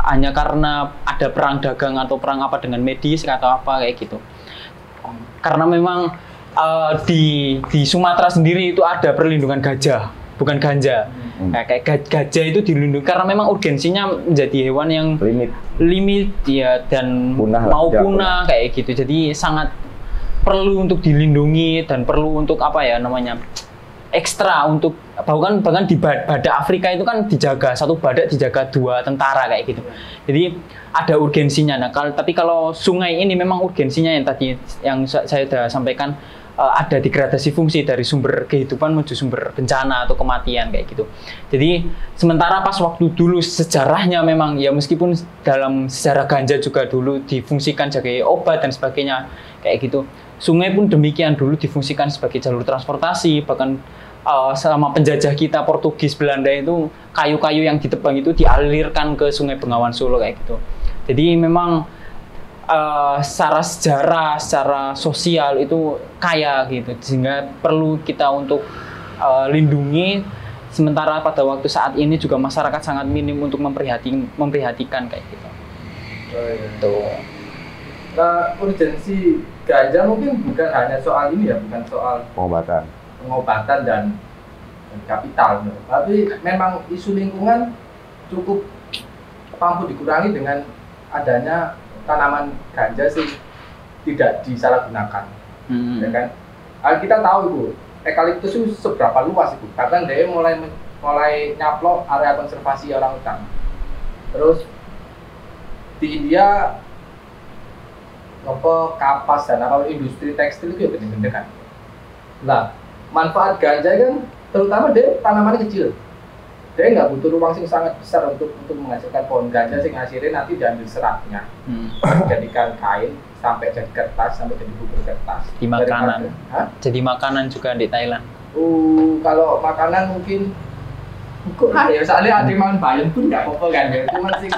Hanya karena ada perang dagang atau perang apa dengan medis atau apa kayak gitu. Karena memang di Sumatera sendiri itu ada perlindungan gajah, bukan ganja. Kayak gajah itu dilindungi karena memang urgensinya menjadi hewan yang limit ya, dan punah kayak gitu. Jadi sangat perlu untuk dilindungi dan perlu untuk apa ya namanya, ekstra untuk bahkan di badak Afrika itu kan dijaga, satu badak dijaga 2 tentara kayak gitu. Jadi ada urgensinya. Nah, tapi kalau sungai ini memang urgensinya yang tadi yang saya sudah sampaikan, ada degradasi fungsi dari sumber kehidupan menuju sumber bencana atau kematian kayak gitu. Jadi sementara pas waktu dulu sejarahnya memang ya, meskipun dalam sejarah ganja juga dulu difungsikan sebagai obat dan sebagainya kayak gitu. Sungai pun demikian, dulu difungsikan sebagai jalur transportasi, bahkan selama penjajah kita Portugis Belanda itu kayu-kayu yang ditebang itu dialirkan ke Sungai Bengawan Solo kayak gitu. Jadi memang secara sejarah, secara sosial itu kaya gitu, sehingga perlu kita untuk lindungi. Sementara pada waktu saat ini juga masyarakat sangat minim untuk memperhatikan kayak gitu. Tuh. Nah, urgensi ganja mungkin bukan hanya soal ini ya, bukan soal pengobatan dan kapital, tapi memang isu lingkungan cukup mampu dikurangi dengan adanya tanaman ganja sih tidak disalahgunakan, ya kan? Kita tahu itu eukaliptus itu seberapa luas itu, karena dia mulai nyaplok area konservasi orang hutan. Terus di India kapas dan industri tekstil itu ya gede-gede kan. Nah, manfaat ganja kan terutama dia tanamannya kecil. Dia nggak butuh ruang yang sangat besar untuk menghasilkan pohon ganja sing hasilnya nanti diambil seratnya, jadikan kain sampai jadi kertas, sampai jadi bubur kertas. Di makanan. Jadi makanan juga di Thailand. Kalau makanan mungkin ya, soalnya ada makan bayam pun nggak apa-apa kan ya. Itu masih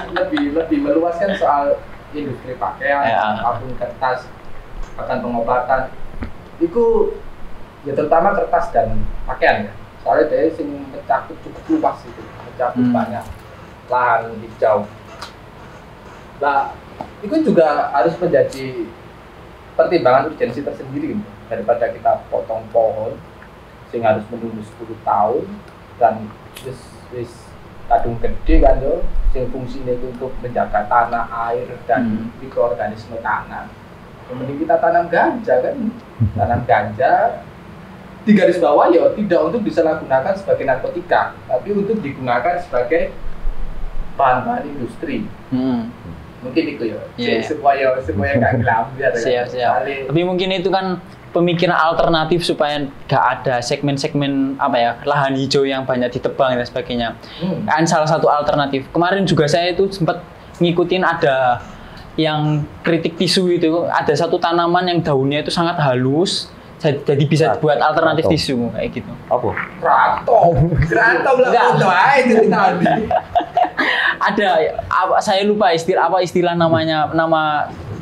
lebih meluaskan soal industri pakaian, apapun kertas, bahkan pengobatan. Itu ya terutama kertas dan pakaian ya. Soalnya dia sing mencakup cukup luas itu, mencakup banyak lahan hijau. Nah, itu juga harus menjadi pertimbangan urgensi tersendiri gitu. Daripada kita potong pohon sing harus menunggu 10 tahun dan wis kadung gede kan yo, sing fungsinya itu untuk menjaga tanah, air dan mikroorganisme tanah. Mending kita tanam ganja kan, tanam ganja. Di garis bawah ya tidak untuk disalahgunakan sebagai narkotika, tapi untuk digunakan sebagai bahan-bahan industri. Mungkin itu ya. Yeah. Supaya nggak gelambir. Siap. Tapi mungkin itu kan pemikiran alternatif supaya nggak ada segmen-segmen lahan hijau yang banyak ditebang dan sebagainya. Kan salah satu alternatif. Kemarin juga saya itu sempat ngikutin ada yang kritik tisu itu, ada satu tanaman yang daunnya itu sangat halus, jadi bisa buat alternatif tisu kayak gitu. Apa? Keraton lah foto aja itu tadi. Ada saya lupa istilah namanya,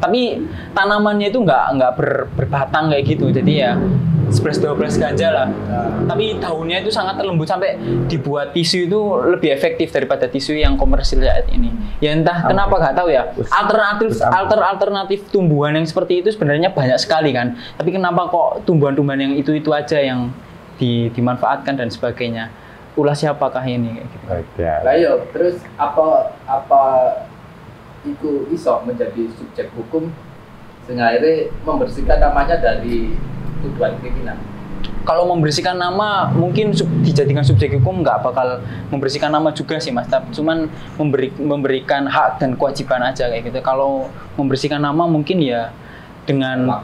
tapi tanamannya itu nggak berbatang kayak gitu, jadi ya 11-12 ganja lah. Tapi daunnya itu sangat lembut sampai dibuat tisu itu lebih efektif daripada tisu yang komersil saat ini. Ya entah kenapa nggak tahu ya. Alternatif tumbuhan yang seperti itu sebenarnya banyak sekali kan. Tapi kenapa kok tumbuhan-tumbuhan yang itu aja yang dimanfaatkan dan sebagainya? Ulah siapakah ini kayak gitu? Lah yo, terus apa itu iso menjadi subjek hukum sehingga akhirnya membersihkan namanya dari tuduhan kriminal. Kalau membersihkan nama mungkin dijadikan subjek hukum nggak bakal membersihkan nama juga sih Mas, cuman memberikan hak dan kewajiban aja kayak gitu. Kalau membersihkan nama mungkin ya dengan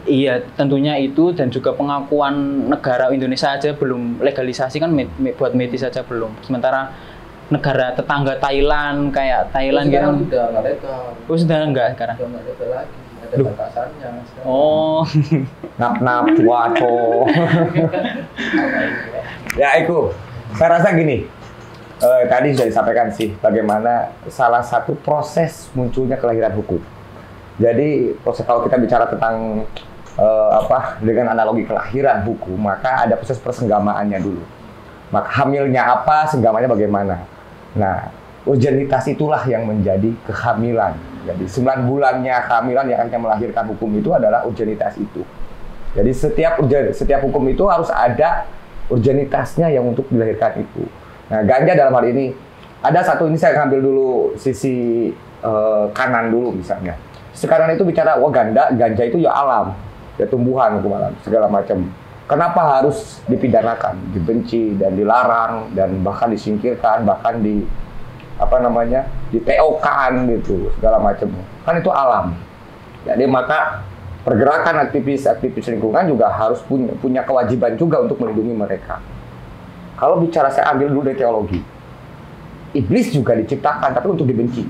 iya tentunya itu, dan juga pengakuan negara Indonesia aja belum legalisasi kan, buat medis saja belum. Sementara negara tetangga Thailand kayak Thailand gitu. Sudah nggak legal. Oh sudah enggak sekarang? Sudah nggak legal lagi. Ada batasannya. Oh. Nap waco. Ya itu, saya rasa gini. Tadi sudah disampaikan sih bagaimana salah satu proses munculnya kelahiran hukum. Jadi proses, kalau kita bicara tentang dengan analogi kelahiran hukum, maka ada proses persenggamaannya dulu. Maka hamilnya apa, senggamanya bagaimana. Nah, urgenitas itulah yang menjadi kehamilan. Jadi 9 bulannya kehamilan yang akan melahirkan hukum itu adalah urgenitas itu. Jadi setiap hukum itu harus ada urgenitasnya yang untuk dilahirkan itu. Nah, ganja dalam hal ini ada satu, ini saya ngambil dulu sisi kanan dulu misalnya. Sekarang itu bicara ganja itu ya alam, ya tumbuhan segala macam. Kenapa harus dipidanakan, dibenci dan dilarang dan bahkan disingkirkan, bahkan di TO-kan gitu segala macam. Kan itu alam. Jadi maka pergerakan aktivis lingkungan juga harus punya kewajiban juga untuk melindungi mereka. Kalau bicara, saya ambil dulu dari teologi. Iblis juga diciptakan tapi untuk dibenci.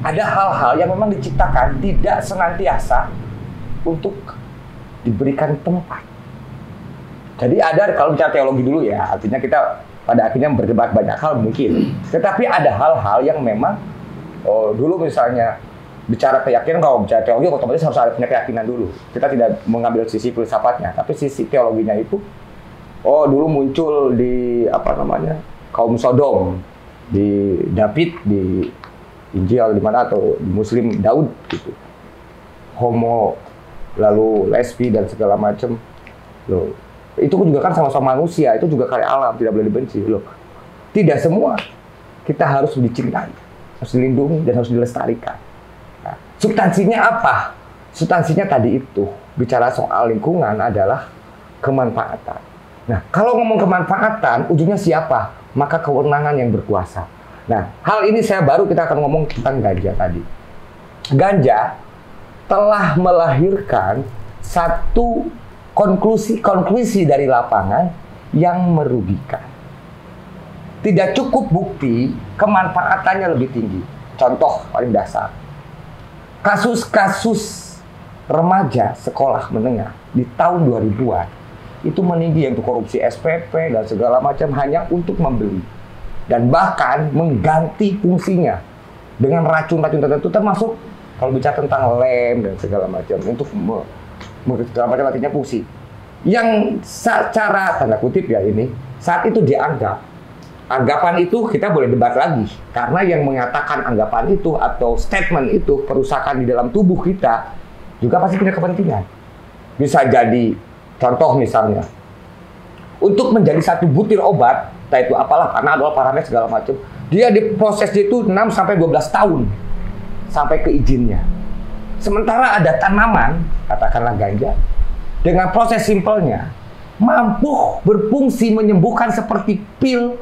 Ada hal-hal yang memang diciptakan tidak senantiasa untuk diberikan tempat. Jadi ada, kalau bicara teologi dulu ya, artinya kita pada akhirnya berdebat banyak hal mungkin. Tetapi ada hal-hal yang memang dulu misalnya bicara keyakinan, kalau bicara teologi otomatis harus ada punya keyakinan dulu. Kita tidak mengambil sisi filsafatnya, tapi sisi teologinya itu dulu muncul di kaum Sodom, di David, di Injil di mana, atau di Muslim Daud gitu. Homo, lalu lesbi dan segala macam. Loh, itu juga kan sama-sama manusia, itu juga karya alam, tidak boleh dibenci. Loh, tidak semua kita harus dicintai, harus dilindungi dan harus dilestarikan. Nah, substansinya apa? Substansinya tadi itu bicara soal lingkungan adalah kemanfaatan. Nah, kalau ngomong kemanfaatan, ujungnya siapa? Maka kewenangan yang berkuasa. Nah, hal ini kita akan ngomong tentang ganja tadi. Ganja telah melahirkan satu konklusi dari lapangan yang merugikan. Tidak cukup bukti, kemanfaatannya lebih tinggi. Contoh paling dasar. Kasus-kasus remaja sekolah menengah di tahun 2000-an itu meninggi, yaitu korupsi SPP dan segala macam hanya untuk membeli dan bahkan mengganti fungsinya dengan racun-racun tertentu, termasuk kalau bicara tentang lem dan segala macam untuk segala macam artinya fungsi yang secara tanda kutip ya ini saat itu dianggap, anggapan itu kita boleh debat lagi karena yang mengatakan anggapan itu atau statement itu perusakan di dalam tubuh kita juga pasti punya kepentingan. Bisa jadi contoh misalnya untuk menjadi satu butir obat, entah itu apalah, Panadol, Paramed segala macam, dia diproses itu 6-12 tahun sampai ke izinnya. Sementara ada tanaman, katakanlah ganja, dengan proses simpelnya mampu berfungsi menyembuhkan seperti pil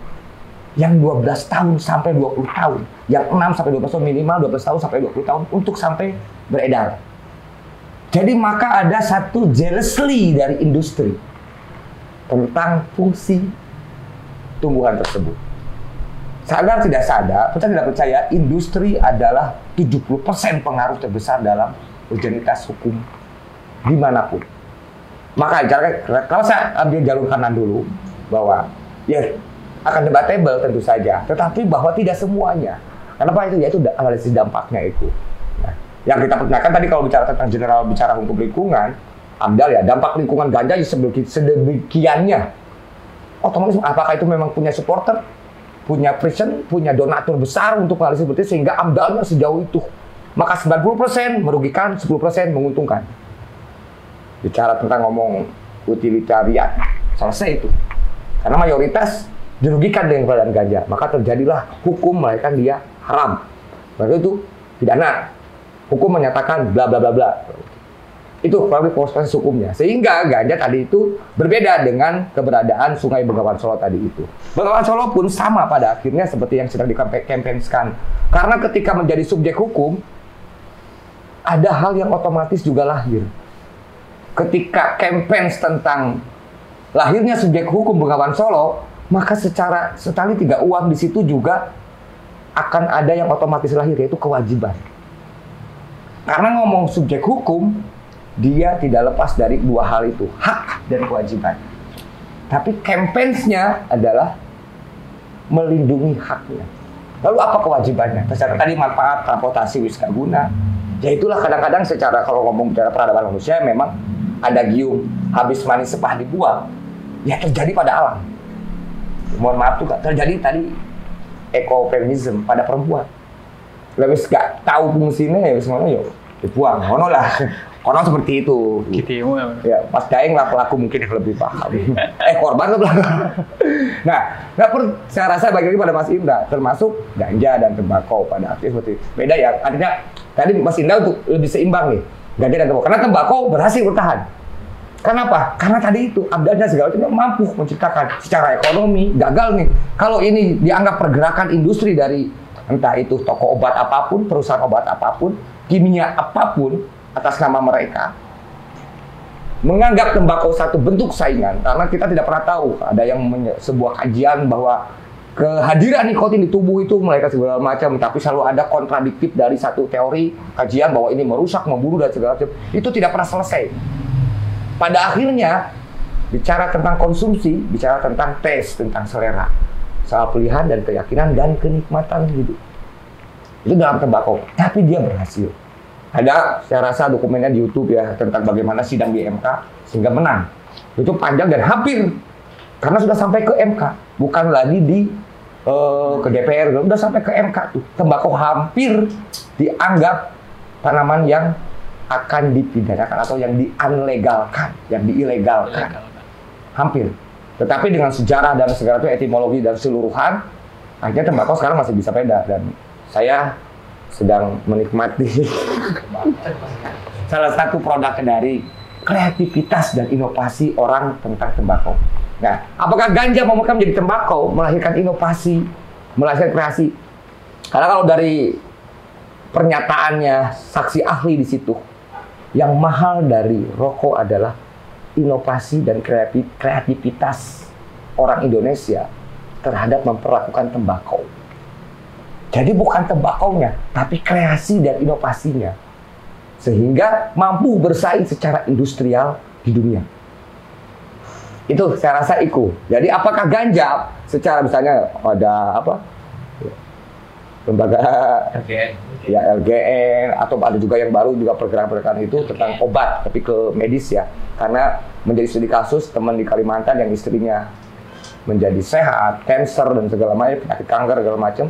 yang 12 tahun sampai 20 tahun, yang 6 sampai 12 tahun minimal, 12 tahun sampai 20 tahun untuk sampai beredar. Jadi maka ada satu jealously dari industri tentang fungsi tumbuhan tersebut. Sadar tidak sadar, kita tidak percaya, industri adalah 70% pengaruh terbesar dalam urgenitas hukum dimanapun. Maka kalau saya ambil jalur kanan dulu, bahwa ya akan debatable tentu saja, tetapi bahwa tidak semuanya. Kenapa itu? Yaitu analisis dampaknya itu. Nah, yang kita pertanyakan tadi kalau bicara tentang general, bicara hukum lingkungan, AMDAL ya, dampak lingkungan ganja sedemikiannya. Otomatis apakah itu memang punya supporter, punya present, punya donatur besar untuk analisis seperti itu, sehingga AMDAL-nya sejauh itu. Maka 90% merugikan, 10% menguntungkan. Bicara tentang ngomong utilitarian, selesai itu. Karena mayoritas dirugikan dengan peredaran ganja, maka terjadilah hukum melahirkan dia haram. Maka itu pidana. Hukum menyatakan bla bla bla bla. Itu proses hukumnya. Sehingga ganja tadi itu berbeda dengan keberadaan Sungai Bengawan Solo tadi itu. Bengawan Solo pun sama pada akhirnya seperti yang sedang dikampanyeskan. Karena ketika menjadi subjek hukum, ada hal yang otomatis juga lahir. Ketika campaign tentang lahirnya subjek hukum Bengawan Solo, maka secara setali tiga uang di situ juga akan ada yang otomatis lahir, yaitu kewajiban. Karena ngomong subjek hukum, dia tidak lepas dari dua hal itu, hak dan kewajiban. Tapi campaigns-nya adalah melindungi haknya. Lalu apa kewajibannya? Secara tadi manfaat transportasi wiskaguna, ya itulah kadang-kadang secara kalau ngomong bicara peradaban manusia memang ada gium, habis manis sepah dibuang, ya terjadi pada alam. Mohon maaf juga terjadi tadi ekofeminisme pada perempuan. Lebih gak tahu fungsinya ya semuanya yuk dibuang. Kono lah, kono seperti itu. Gitu ya. Pas daeng lah pelaku mungkin yang lebih paham. Korban tuh pelaku. Nah, saya rasa bagi pada Mas Indra, termasuk ganja dan tembakau pada akhirnya seperti beda ya. Artinya tadi Mas Indra untuk lebih seimbang nih ganja dan tembakau. Karena tembakau berhasil bertahan. Kenapa? Karena tadi itu AMDAL segala itu mampu menciptakan secara ekonomi, gagal nih. Kalau ini dianggap pergerakan industri dari entah itu toko obat apapun, perusahaan obat apapun, kimia apapun atas nama mereka, menganggap tembakau satu bentuk saingan, karena kita tidak pernah tahu ada yang sebuah kajian bahwa kehadiran nikotin di tubuh itu mereka segala macam, tapi selalu ada kontradiktif dari satu teori kajian bahwa ini merusak, membunuh dan segala macam. Itu tidak pernah selesai. Pada akhirnya, bicara tentang konsumsi, bicara tentang tes, tentang selera, soal pilihan dan keyakinan dan kenikmatan hidup. Itu dalam tembakau, tapi dia berhasil. Ada, saya rasa dokumennya di YouTube ya, tentang bagaimana sidang di MK sehingga menang. Itu panjang dan hampir, karena sudah sampai ke MK, bukan lagi ke DPR, sudah sampai ke MK tuh. Tembakau hampir dianggap tanaman yang akan dipidanakan atau yang diunlegalkan, yang diilegalkan. Hampir. Tetapi dengan sejarah dan segala itu, etimologi dan seluruhan, akhirnya tembakau sekarang masih bisa beda. Dan saya sedang menikmati salah satu produk dari kreativitas dan inovasi orang tentang tembakau. Nah, apakah ganja mau menjadi tembakau, melahirkan inovasi, melahirkan kreasi? Karena kalau dari pernyataannya saksi ahli di situ, yang mahal dari rokok adalah inovasi dan kreativitas orang Indonesia terhadap memperlakukan tembakau. Jadi bukan tembakaunya, tapi kreasi dan inovasinya. Sehingga mampu bersaing secara industrial di dunia. Itu saya rasa itu. Jadi apakah ganja secara misalnya ada apa? Lembaga LGN atau ada juga yang baru juga pergerakan itu tentang obat tapi ke medis ya, karena menjadi studi kasus teman di Kalimantan yang istrinya menjadi sehat, kanker dan segala macam, penyakit kanker segala macam,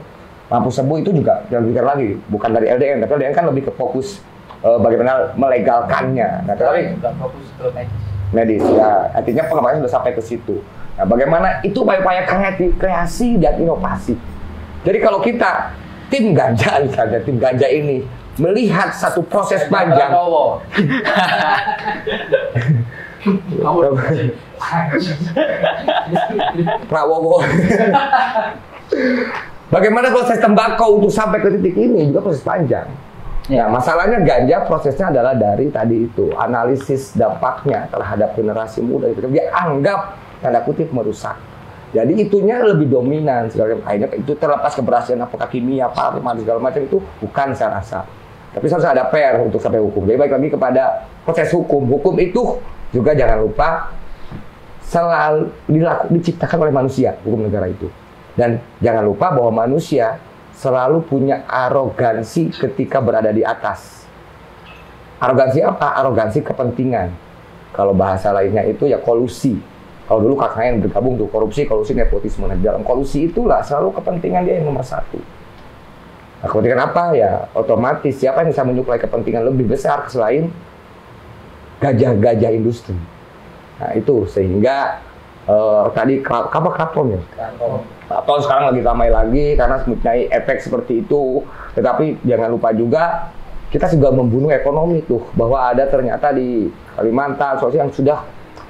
mampu sembuh. Itu juga jangan pikir lagi bukan dari LDN, tapi LDN kan lebih ke fokus bagaimana melegalkannya. Nah, tapi fokus ke medis ya, artinya pengembangan sudah sampai ke situ. Nah, bagaimana itu upaya kreasi dan inovasi. Jadi kalau kita tim ganja misalnya, tim ganja ini melihat satu proses panjang. Prawowo. Bagaimana proses tembakau untuk sampai ke titik ini juga proses panjang. Ya, masalahnya ganja prosesnya adalah dari tadi itu analisis dampaknya terhadap generasi muda itu dia anggap tanda kutip merusak. Jadi itunya lebih dominan segala macam. Akhirnya itu terlepas keberhasilan apakah kimia, farma segala macam itu bukan saya rasa. Tapi harus ada fair untuk sampai hukum. Jadi baik lagi kepada proses hukum. Hukum itu juga jangan lupa selalu diciptakan oleh manusia, hukum negara itu. Dan jangan lupa bahwa manusia selalu punya arogansi ketika berada di atas. Arogansi apa? Arogansi kepentingan. Kalau bahasa lainnya itu ya kolusi. Kalau dulu kakaknya yang bergabung tuh kolusi, nepotisme. Nah, dalam kolusi itulah selalu kepentingan dia yang nomor satu. Nah, kepentingan apa ya? Otomatis siapa yang bisa menyuplai kepentingan lebih besar selain gajah-gajah industri. Nah itu sehingga tadi Kraton ya. Kraton sekarang lagi ramai lagi karena mempunyai efek seperti itu. Tetapi jangan lupa juga kita juga membunuh ekonomi tuh, bahwa ada ternyata di Kalimantan, Sulawesi yang sudah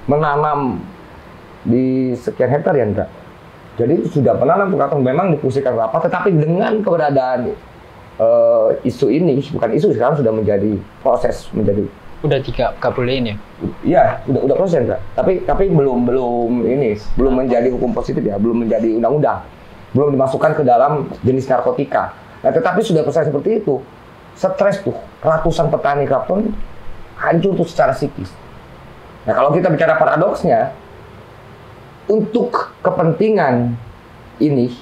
menanam di sekian hektar ya enggak. Jadi sudah menanam Kraton memang difungsikan kelapa, tetapi dengan keberadaan isu ini, bukan isu sekarang sudah menjadi proses menjadi udah gak bolehin ya? Iya, udah proses enggak. Tapi belum menjadi hukum positif ya, belum menjadi undang-undang, belum dimasukkan ke dalam jenis narkotika. Nah, tetapi sudah proses seperti itu, stres tuh ratusan petani Kraton hancur tuh secara psikis. Nah, kalau kita bicara paradoksnya, untuk kepentingan ini,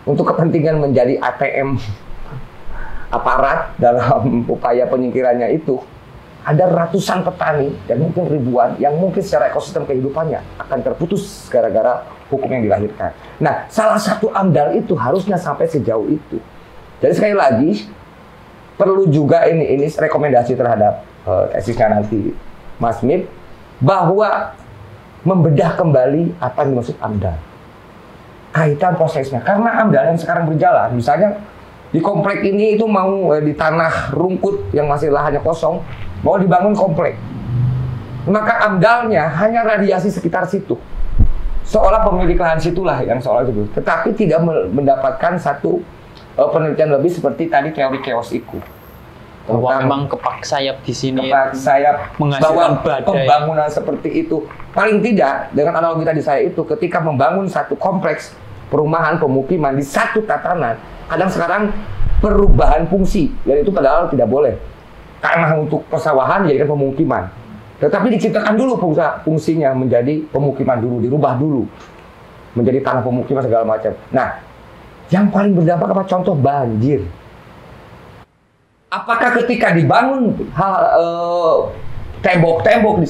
untuk kepentingan menjadi ATM aparat dalam upaya penyingkirannya itu, ada ratusan petani dan mungkin ribuan yang mungkin secara ekosistem kehidupannya akan terputus gara-gara hukum yang dilahirkan. Nah, salah satu AMDAL itu harusnya sampai sejauh itu. Jadi sekali lagi perlu juga ini rekomendasi terhadap tesisnya nanti Mas Mip, bahwa membedah kembali apa yang dimaksud AMDAL, kaitan prosesnya. Karena AMDAL yang sekarang berjalan, misalnya di komplek ini itu mau di tanah rungkut yang masih lahannya kosong, mau dibangun komplek, maka AMDAL-nya hanya radiasi sekitar situ, seolah pemilik lahan situlah yang seolah itu, tetapi tidak mendapatkan satu penelitian lebih seperti tadi teori chaos itu. Bahwa memang kepak sayap di sini menghasilkan badai. Pembangunan seperti itu paling tidak dengan analogi tadi saya itu, ketika membangun satu kompleks perumahan pemukiman di satu tatanan, kadang sekarang perubahan fungsi, dan itu padahal tidak boleh karena untuk persawahan dijadikan pemukiman, tetapi diciptakan dulu fungsinya menjadi pemukiman dulu, dirubah dulu menjadi tanah pemukiman segala macam. Nah, yang paling berdampak apa? Contoh banjir. Apakah ketika dibangun tembok-tembok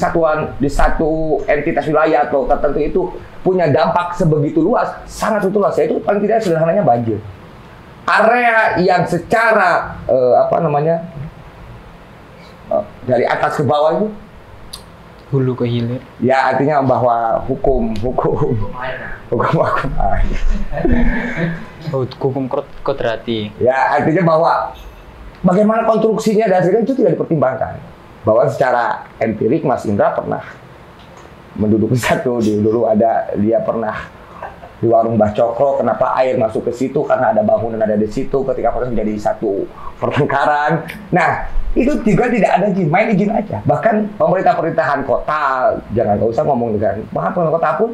di satu entitas wilayah atau tertentu itu punya dampak sebegitu luas, sangat luas, yaitu paling tidak sederhananya banjir. Area yang secara dari atas ke bawah itu hulu ke hilir. Ya, artinya bahwa hukum kodrati. Ya, artinya bahwa bagaimana konstruksinya dan sebagainya itu tidak dipertimbangkan. Bahwa secara empirik Mas Indra pernah menduduki satu, dulu dia pernah di warung Mbah Cokro, kenapa air masuk ke situ, karena ada bangunan ada di situ, ketika proses menjadi satu pertengkaran. Nah, itu juga tidak ada izin, main izin aja. Bahkan pemerintahan kota, nggak usah ngomong dengan, bahkan pemerintah kota pun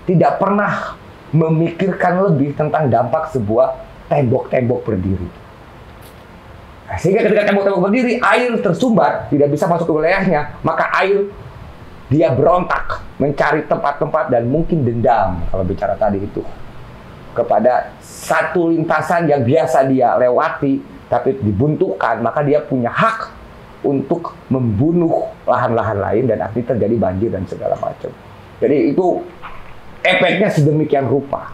tidak pernah memikirkan lebih tentang dampak sebuah tembok-tembok berdiri. Nah, sehingga ketika tembok-tembok berdiri, air tersumbat, tidak bisa masuk ke wilayahnya, maka air dia berontak mencari tempat-tempat dan mungkin dendam kalau bicara tadi itu kepada satu lintasan yang biasa dia lewati, tapi dibuntukan, maka dia punya hak untuk membunuh lahan-lahan lain dan akhirnya terjadi banjir dan segala macam. Jadi itu efeknya sedemikian rupa,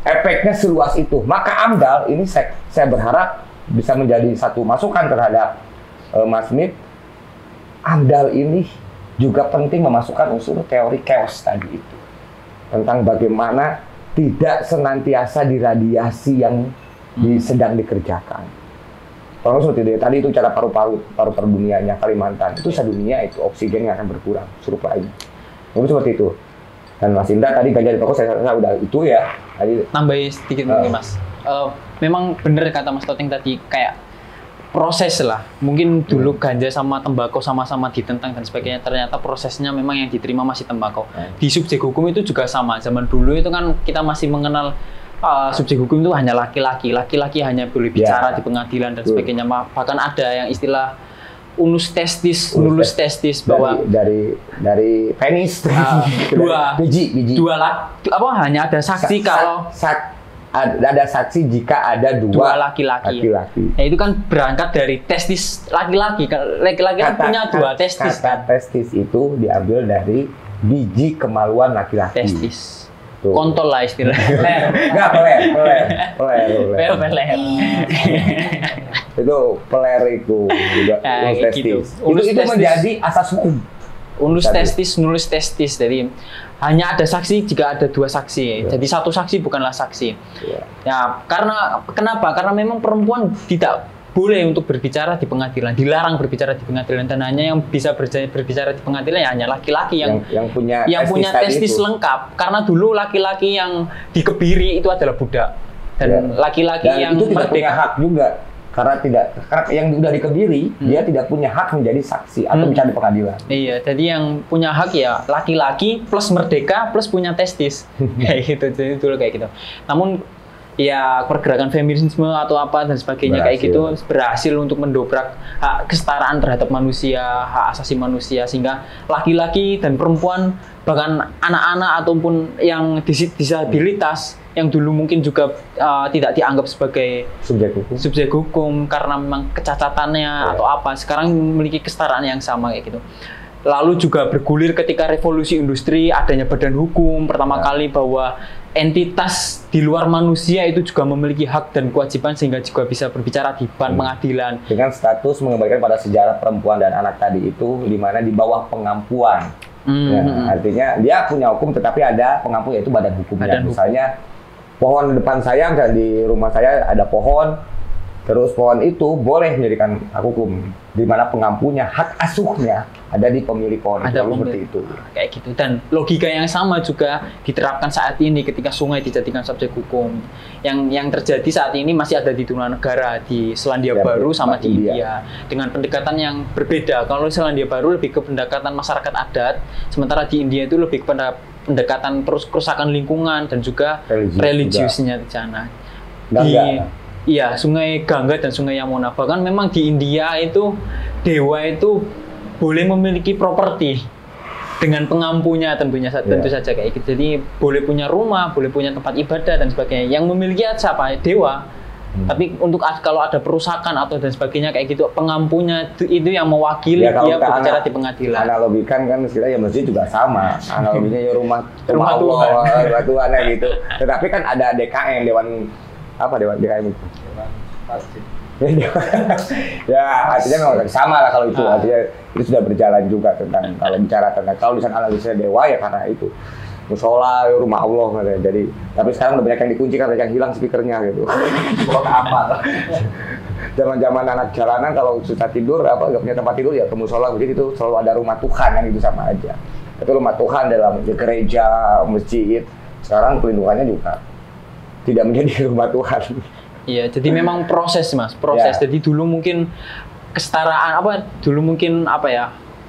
efeknya seluas itu. Maka AMDAL ini saya berharap bisa menjadi satu masukan terhadap Mas Mip. AMDAL ini juga penting memasukkan unsur teori chaos tadi itu, tentang bagaimana tidak senantiasa diradiasi yang sedang dikerjakan. Kalau seperti itu, tadi itu cara paru-paru dunianya Kalimantan, itu sedunia itu oksigen yang akan berkurang, surplai. Mungkin seperti itu. Dan Mas Indra tadi ganja di toko saya udah itu ya. Tadi nambahin sedikit mungkin Mas. Memang benar kata Mas Toteng tadi, kayak proses lah. Mungkin dulu ganja sama tembakau sama-sama ditentang dan sebagainya. Ternyata prosesnya memang yang diterima masih tembakau. Di subjek hukum itu juga sama. Zaman dulu itu kan kita masih mengenal subjek hukum itu hanya laki-laki. Laki-laki hanya boleh bicara di pengadilan dan sebagainya. Bahkan ada yang istilah unus testis, nulus testis, bahwa dari penis biji hanya ada saksi kalau ada saksi jika ada dua laki-laki. Nah, itu kan berangkat dari testis laki-laki. Laki-laki kan punya dua testis. Kata testis itu diambil dari biji kemaluan laki-laki. Testis. Kontol lah istilahnya. Enggak, peler. Itu peler itu juga unus testis. Itu menjadi asas hukum. Unus testis, nulus testis. Jadi hanya ada saksi jika ada dua saksi. Jadi satu saksi bukanlah saksi. Ya, kenapa? Karena memang perempuan tidak boleh untuk berbicara di pengadilan, dilarang berbicara di pengadilan, dan hanya yang bisa berbicara di pengadilan ya hanya laki-laki yang punya testis lengkap. Karena dulu laki-laki yang dikebiri itu adalah budak, dan laki-laki yang itu tidak punya hak juga. Karena yang sudah dikebiri, dia tidak punya hak menjadi saksi atau bicara di pengadilan. Iya, jadi yang punya hak ya laki-laki plus merdeka plus punya testis. Kayak gitu, jadi dulu kayak gitu. Namun ya pergerakan feminisme atau apa dan sebagainya kayak gitu berhasil untuk mendobrak hak kesetaraan terhadap manusia, hak asasi manusia, sehingga laki-laki dan perempuan, bahkan anak-anak ataupun yang disabilitas yang dulu mungkin juga tidak dianggap sebagai subjek hukum karena memang kecacatannya atau apa, sekarang memiliki kesetaraan yang sama kayak gitu. Lalu juga bergulir ketika revolusi industri, adanya badan hukum pertama kali, bahwa entitas di luar manusia itu juga memiliki hak dan kewajiban sehingga juga bisa berbicara di depan pengadilan. Dengan status mengembalikan pada sejarah perempuan dan anak tadi itu, di mana di bawah pengampuan. Artinya dia punya hukum tetapi ada pengampu, yaitu badan hukumnya. Misalnya pohon di depan saya, di rumah saya ada pohon, terus pohon itu boleh menjadikan hak hukum, di mana pengampunya, hak asuhnya ada di pemilik pohon. Seperti itu. Kayak gitu. Dan logika yang sama juga diterapkan saat ini ketika sungai dijadikan subjek hukum. Yang terjadi saat ini masih ada di dua negara, di Selandia Baru sama di India, dengan pendekatan yang berbeda. Kalau Selandia Baru lebih ke pendekatan masyarakat adat, sementara di India itu lebih kepada pendekatan kerusakan lingkungan dan juga religiusnya di sana. Iya, Sungai Gangga dan Sungai Yamuna. Bahkan memang di India itu dewa itu boleh memiliki properti dengan pengampunya tentu saja kayak gitu. Jadi boleh punya rumah, boleh punya tempat ibadah dan sebagainya. Yang memiliki siapa? Dewa. Tapi untuk kalau ada perusakan atau dan sebagainya kayak gitu, pengampunya itu yang mewakili dia berbicara di pengadilan. Analogikan kan kita ya masjid juga sama. Analoginya ya rumah Allah, Tuhan gitu. Tetapi kan ada DKM, Dewan DKM itu? Ya, artinya memang sama lah kalau itu. Artinya itu sudah berjalan juga tentang kalau bicara tentang kalau di sana analisnya dewa ya karena itu. Musola, rumah Allah, jadi tapi sekarang udah banyak yang dikunci karena yang hilang speakernya gitu. Kalau amal. Zaman-zaman anak jalanan kalau susah tidur nggak punya tempat tidur ya ke musola, begitu itu selalu ada rumah Tuhan yang itu sama aja. Itu rumah Tuhan dalam gereja, masjid. Sekarang pelindungannya juga tidak menjadi rumah Tuhan. Iya, jadi memang proses Mas, proses. Jadi dulu mungkin kesetaraan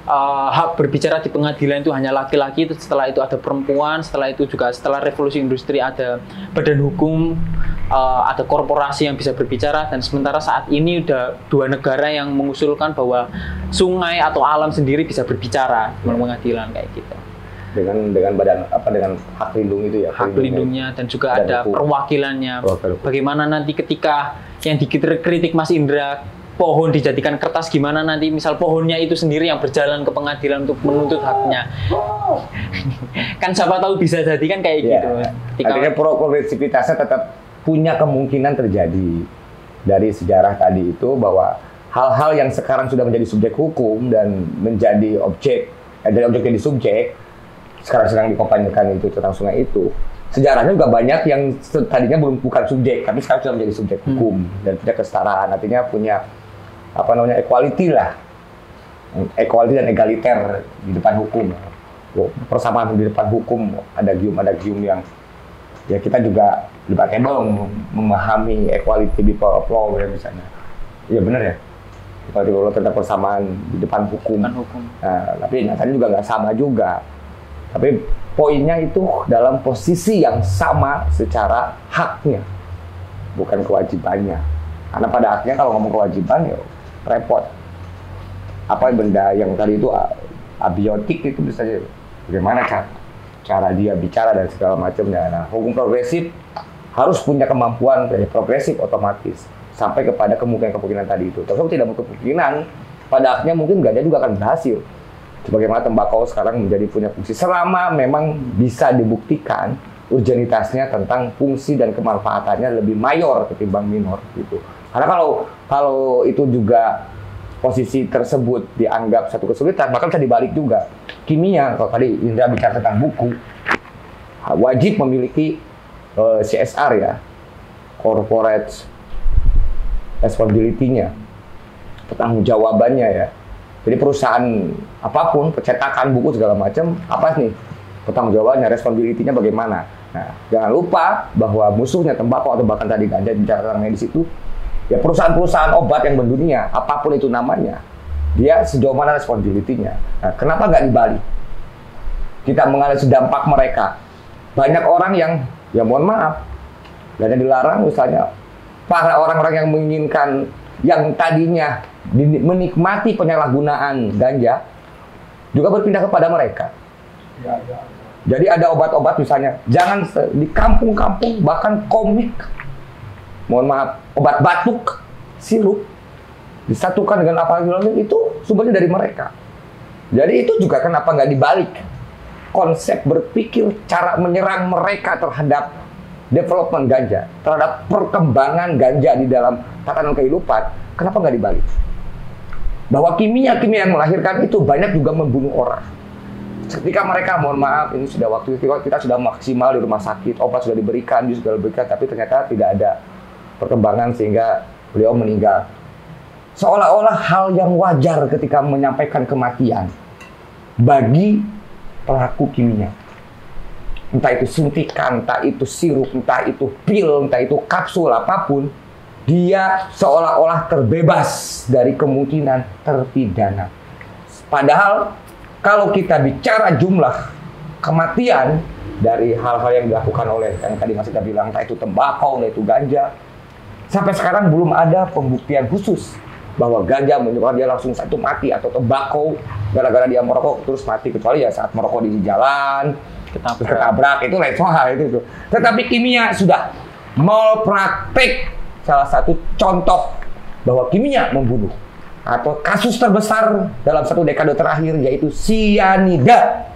hak berbicara di pengadilan itu hanya laki-laki, setelah itu ada perempuan, setelah itu juga setelah revolusi industri ada badan hukum, ada korporasi yang bisa berbicara, dan sementara saat ini udah dua negara yang mengusulkan bahwa sungai atau alam sendiri bisa berbicara di pengadilan kayak gitu. Dengan badan dengan hak lindung itu ya. Hak lindungnya dan juga ada perwakilannya. Bagaimana nanti ketika yang dikritik Mas Indra, pohon dijadikan kertas, gimana nanti misal pohonnya itu sendiri yang berjalan ke pengadilan untuk menuntut haknya. Kan siapa tahu bisa jadi kan kayak gitu. Artinya progresivitasnya tetap punya kemungkinan terjadi dari sejarah tadi itu, bahwa hal-hal yang sekarang sudah menjadi subjek hukum dan menjadi objek, dari objek jadi subjek, sekarang sedang dikampanyekan itu tentang sungai itu. Sejarahnya juga banyak yang tadinya bukan subjek, tapi sekarang sudah menjadi subjek hukum dan punya kesetaraan, artinya punya equality lah, equality dan egaliter di depan hukum. Persamaan di depan hukum, adagium yang ya kita juga debatable memahami equality before law ya misalnya. Iya benar ya. Equality before law tentang persamaan di depan hukum. Nah, tapi nyatanya juga nggak sama juga. Tapi poinnya itu dalam posisi yang sama secara haknya, bukan kewajibannya. Karena pada akhirnya kalau ngomong kewajiban ya repot. Apa benda yang tadi itu abiotik itu bisa bagaimana cara dia bicara dan segala macamnya. Nah, hukum progresif harus punya kemampuan dari progresif otomatis sampai kepada kemungkinan tadi itu. Tapi tidak berkemungkinan pada akhirnya mungkin ganja juga akan berhasil. Sebagaimana tembakau sekarang menjadi punya fungsi selama memang bisa dibuktikan urgenitasnya tentang fungsi dan kemanfaatannya lebih mayor ketimbang minor gitu. Karena kalau itu juga posisi tersebut dianggap satu kesulitan, maka bisa dibalik juga. Kimia, kalau tadi Indra bicara tentang buku, wajib memiliki CSR ya, corporate responsibility-nya, pertanggungjawabannya ya. Jadi perusahaan apapun, percetakan buku segala macam, apa nih pertanggungjawabannya, responsibility-nya bagaimana. Nah, jangan lupa bahwa musuhnya tembakau atau bahkan tadi ganja bicara tentang medis itu, ya perusahaan-perusahaan obat yang mendunia, apapun itu namanya, dia sejauh mana responsibility-nya. Nah, kenapa nggak dibalik? Kita menganalisis dampak mereka. Banyak orang yang, ya mohon maaf, ganja dilarang misalnya, para orang-orang yang menginginkan, yang tadinya menikmati penyalahgunaan ganja, juga berpindah kepada mereka. Ya. Jadi ada obat-obat misalnya, jangan di kampung-kampung, bahkan komik, mohon maaf, obat batuk, sirup, disatukan dengan apa itu sumbernya dari mereka. Jadi itu juga kenapa nggak dibalik. Konsep berpikir, cara menyerang mereka terhadap development ganja, terhadap perkembangan ganja di dalam tatanan kehidupan, kenapa nggak dibalik? Bahwa kimia yang melahirkan itu banyak juga membunuh orang. Ketika mereka, mohon maaf, ini sudah waktu kita sudah maksimal di rumah sakit, obat sudah diberikan, jus sudah diberikan, tapi ternyata tidak ada perkembangan sehingga beliau meninggal. Seolah-olah hal yang wajar ketika menyampaikan kematian bagi pelaku kimia. Entah itu suntikan, entah itu sirup, entah itu pil, entah itu kapsul, apapun, dia seolah-olah terbebas dari kemungkinan terpidana. Padahal kalau kita bicara jumlah kematian dari hal-hal yang dilakukan oleh yang tadi Mas Ida bilang, entah itu tembakau, entah itu ganja, sampai sekarang belum ada pembuktian khusus bahwa ganja menyebabkan dia langsung satu mati, atau tembakau gara-gara dia merokok terus mati, kecuali ya saat merokok di jalan ketabrak, itu lain soal itu. Tetapi kimia sudah mal praktek. Salah satu contoh bahwa kimia membunuh, atau kasus terbesar dalam satu dekade terakhir yaitu sianida,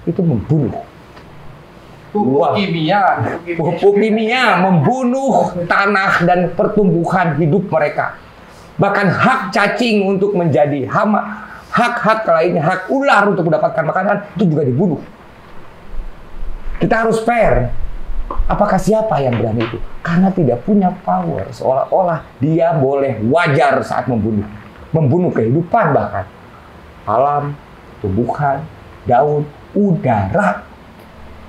itu membunuh. Pupuk kimia membunuh tanah dan pertumbuhan hidup mereka. Bahkan hak cacing untuk menjadi hama, hak-hak lainnya, hak ular untuk mendapatkan makanan, itu juga dibunuh. Kita harus fair. Apakah siapa yang berani itu? Karena tidak punya power. Seolah-olah dia boleh wajar saat membunuh. Membunuh kehidupan bahkan. Alam, tumbuhan, daun, udara.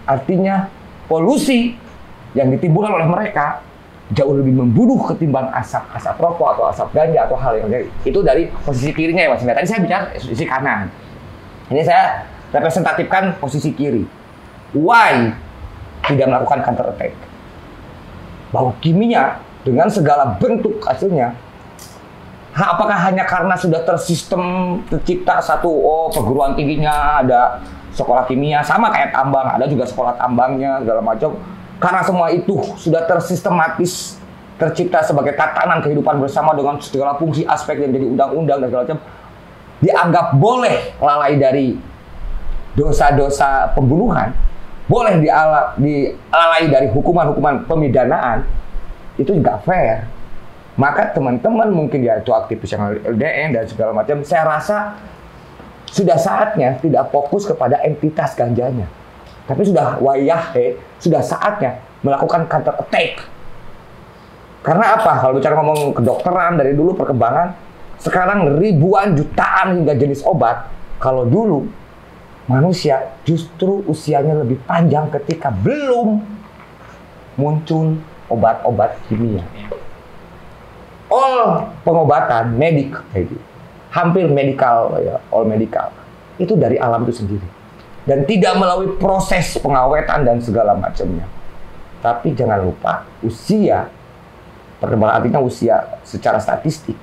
Artinya polusi yang ditimbulkan oleh mereka jauh lebih membunuh ketimbang asap rokok atau asap ganja atau hal yang lain. Itu dari posisi kirinya ya Mas. Tadi saya bicara posisi kanan. Ini saya representatifkan posisi kiri. Why tidak melakukan counter attack? Bahwa kimia dengan segala bentuk hasilnya, apakah hanya karena sudah tersistem tercipta satu perguruan tingginya ada sekolah kimia, sama kayak tambang, ada juga sekolah tambangnya segala macam. Karena semua itu sudah tersistematis tercipta sebagai tatanan kehidupan bersama dengan segala fungsi aspek yang jadi undang-undang dan segala macam, dianggap boleh lalai dari dosa-dosa pembunuhan, boleh dilalai dari hukuman-hukuman pemidanaan, itu juga fair. Maka teman-teman mungkin ya itu aktivis yang LDN dan segala macam, saya rasa sudah saatnya tidak fokus kepada entitas ganjanya, tapi sudah sudah saatnya melakukan counter attack. Karena apa? Kalau bicara ngomong kedokteran dari dulu perkembangan, sekarang ribuan jutaan hingga jenis obat. Kalau dulu manusia justru usianya lebih panjang ketika belum muncul obat-obat kimia. All pengobatan medik, hampir medical, ya, all medical, itu dari alam itu sendiri. Dan tidak melalui proses pengawetan dan segala macamnya. Tapi jangan lupa, usia, perkembangan artinya usia secara statistik,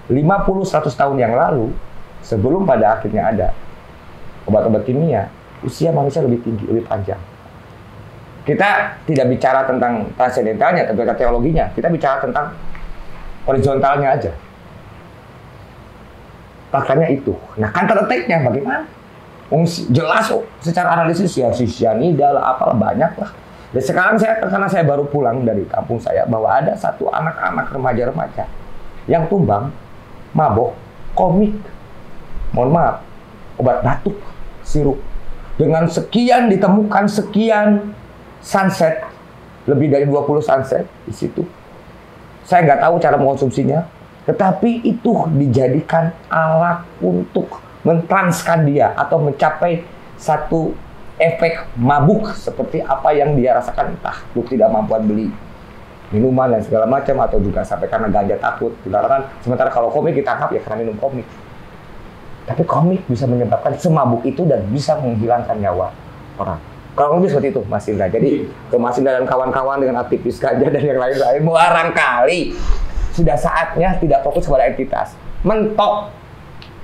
50-100 tahun yang lalu, sebelum pada akhirnya ada obat-obat kimia, usia manusia lebih tinggi, lebih panjang. Kita tidak bicara tentang transendentalnya, tentang teologinya, kita bicara tentang horizontalnya aja. Makanya itu. Nah, counter attack-nya bagaimana? Jelas secara analisis ya, si cyanida lah, apalah banyak lah. Dan sekarang karena saya baru pulang dari kampung saya, bahwa ada satu anak-anak remaja-remaja yang tumbang, mabok, komik, mohon maaf, obat batuk, sirup. Dengan sekian ditemukan sekian sunset, lebih dari 20 sunset di situ. Saya nggak tahu cara mengkonsumsinya, tetapi itu dijadikan alat untuk mentranskan dia atau mencapai satu efek mabuk seperti apa yang dia rasakan, entah untuk tidak mampuan beli minuman dan segala macam, atau juga sampai karena ganja takut dilarang. Sementara kalau komik ditangkap ya karena minum komik. Tapi komik bisa menyebabkan semabuk itu dan bisa menghilangkan nyawa orang. Kalau lebih seperti itu, Mas Indra. Jadi ke Mas Indra dan kawan-kawan dengan aktivis ganja dan yang lain-lain, barangkali sudah saatnya tidak fokus pada entitas, mentok.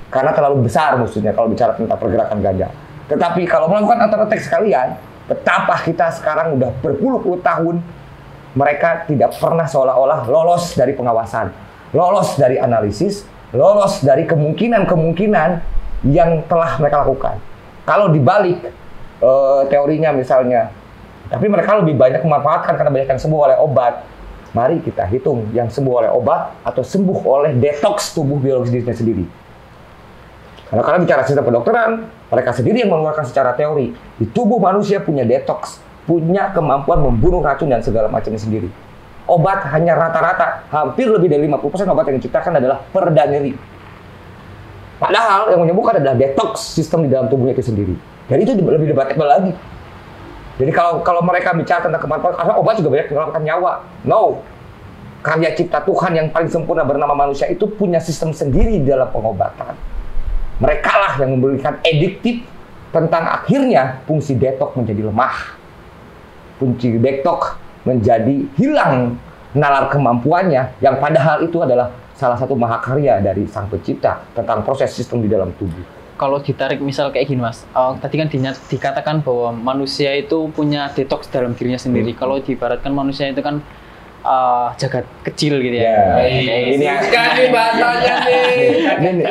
Karena terlalu besar musuhnya kalau bicara tentang pergerakan ganja. Tetapi kalau melakukan counter attack sekalian, betapa kita sekarang udah berpuluh-puluh tahun mereka tidak pernah seolah-olah lolos dari pengawasan, lolos dari analisis, lolos dari kemungkinan-kemungkinan yang telah mereka lakukan. Kalau dibalik teorinya misalnya, tapi mereka lebih banyak memanfaatkan karena banyak yang sembuh oleh obat. Mari kita hitung yang sembuh oleh obat atau sembuh oleh detoks tubuh biologis dirinya sendiri. Karena bicara sistem kedokteran, mereka sendiri yang mengeluarkan secara teori. Di tubuh manusia punya detoks, punya kemampuan membunuh racun dan segala macamnya sendiri. Obat hanya rata-rata, hampir lebih dari 50% obat yang diciptakan adalah pereda nyeri. Padahal yang menyembuhkan adalah detoks sistem di dalam tubuhnya itu sendiri. Dan itu lebih debatable lagi. Jadi kalau mereka bicara tentang kemanfaatan, karena obat juga banyak menyelamatkan nyawa. No. Karya cipta Tuhan yang paling sempurna bernama manusia itu punya sistem sendiri di dalam pengobatan. Mereka lah yang memberikan ediktif tentang akhirnya fungsi detoks menjadi lemah. Fungsi detoks menjadi hilang nalar kemampuannya, yang padahal itu adalah salah satu mahakarya dari Sang Pencipta tentang proses sistem di dalam tubuh. Kalau ditarik misal kayak gini Mas, tadi kan dikatakan bahwa manusia itu punya detoks dalam dirinya sendiri. Kalau diibaratkan manusia itu kan jagat kecil gitu ya. Ini sekali bahasanya nih.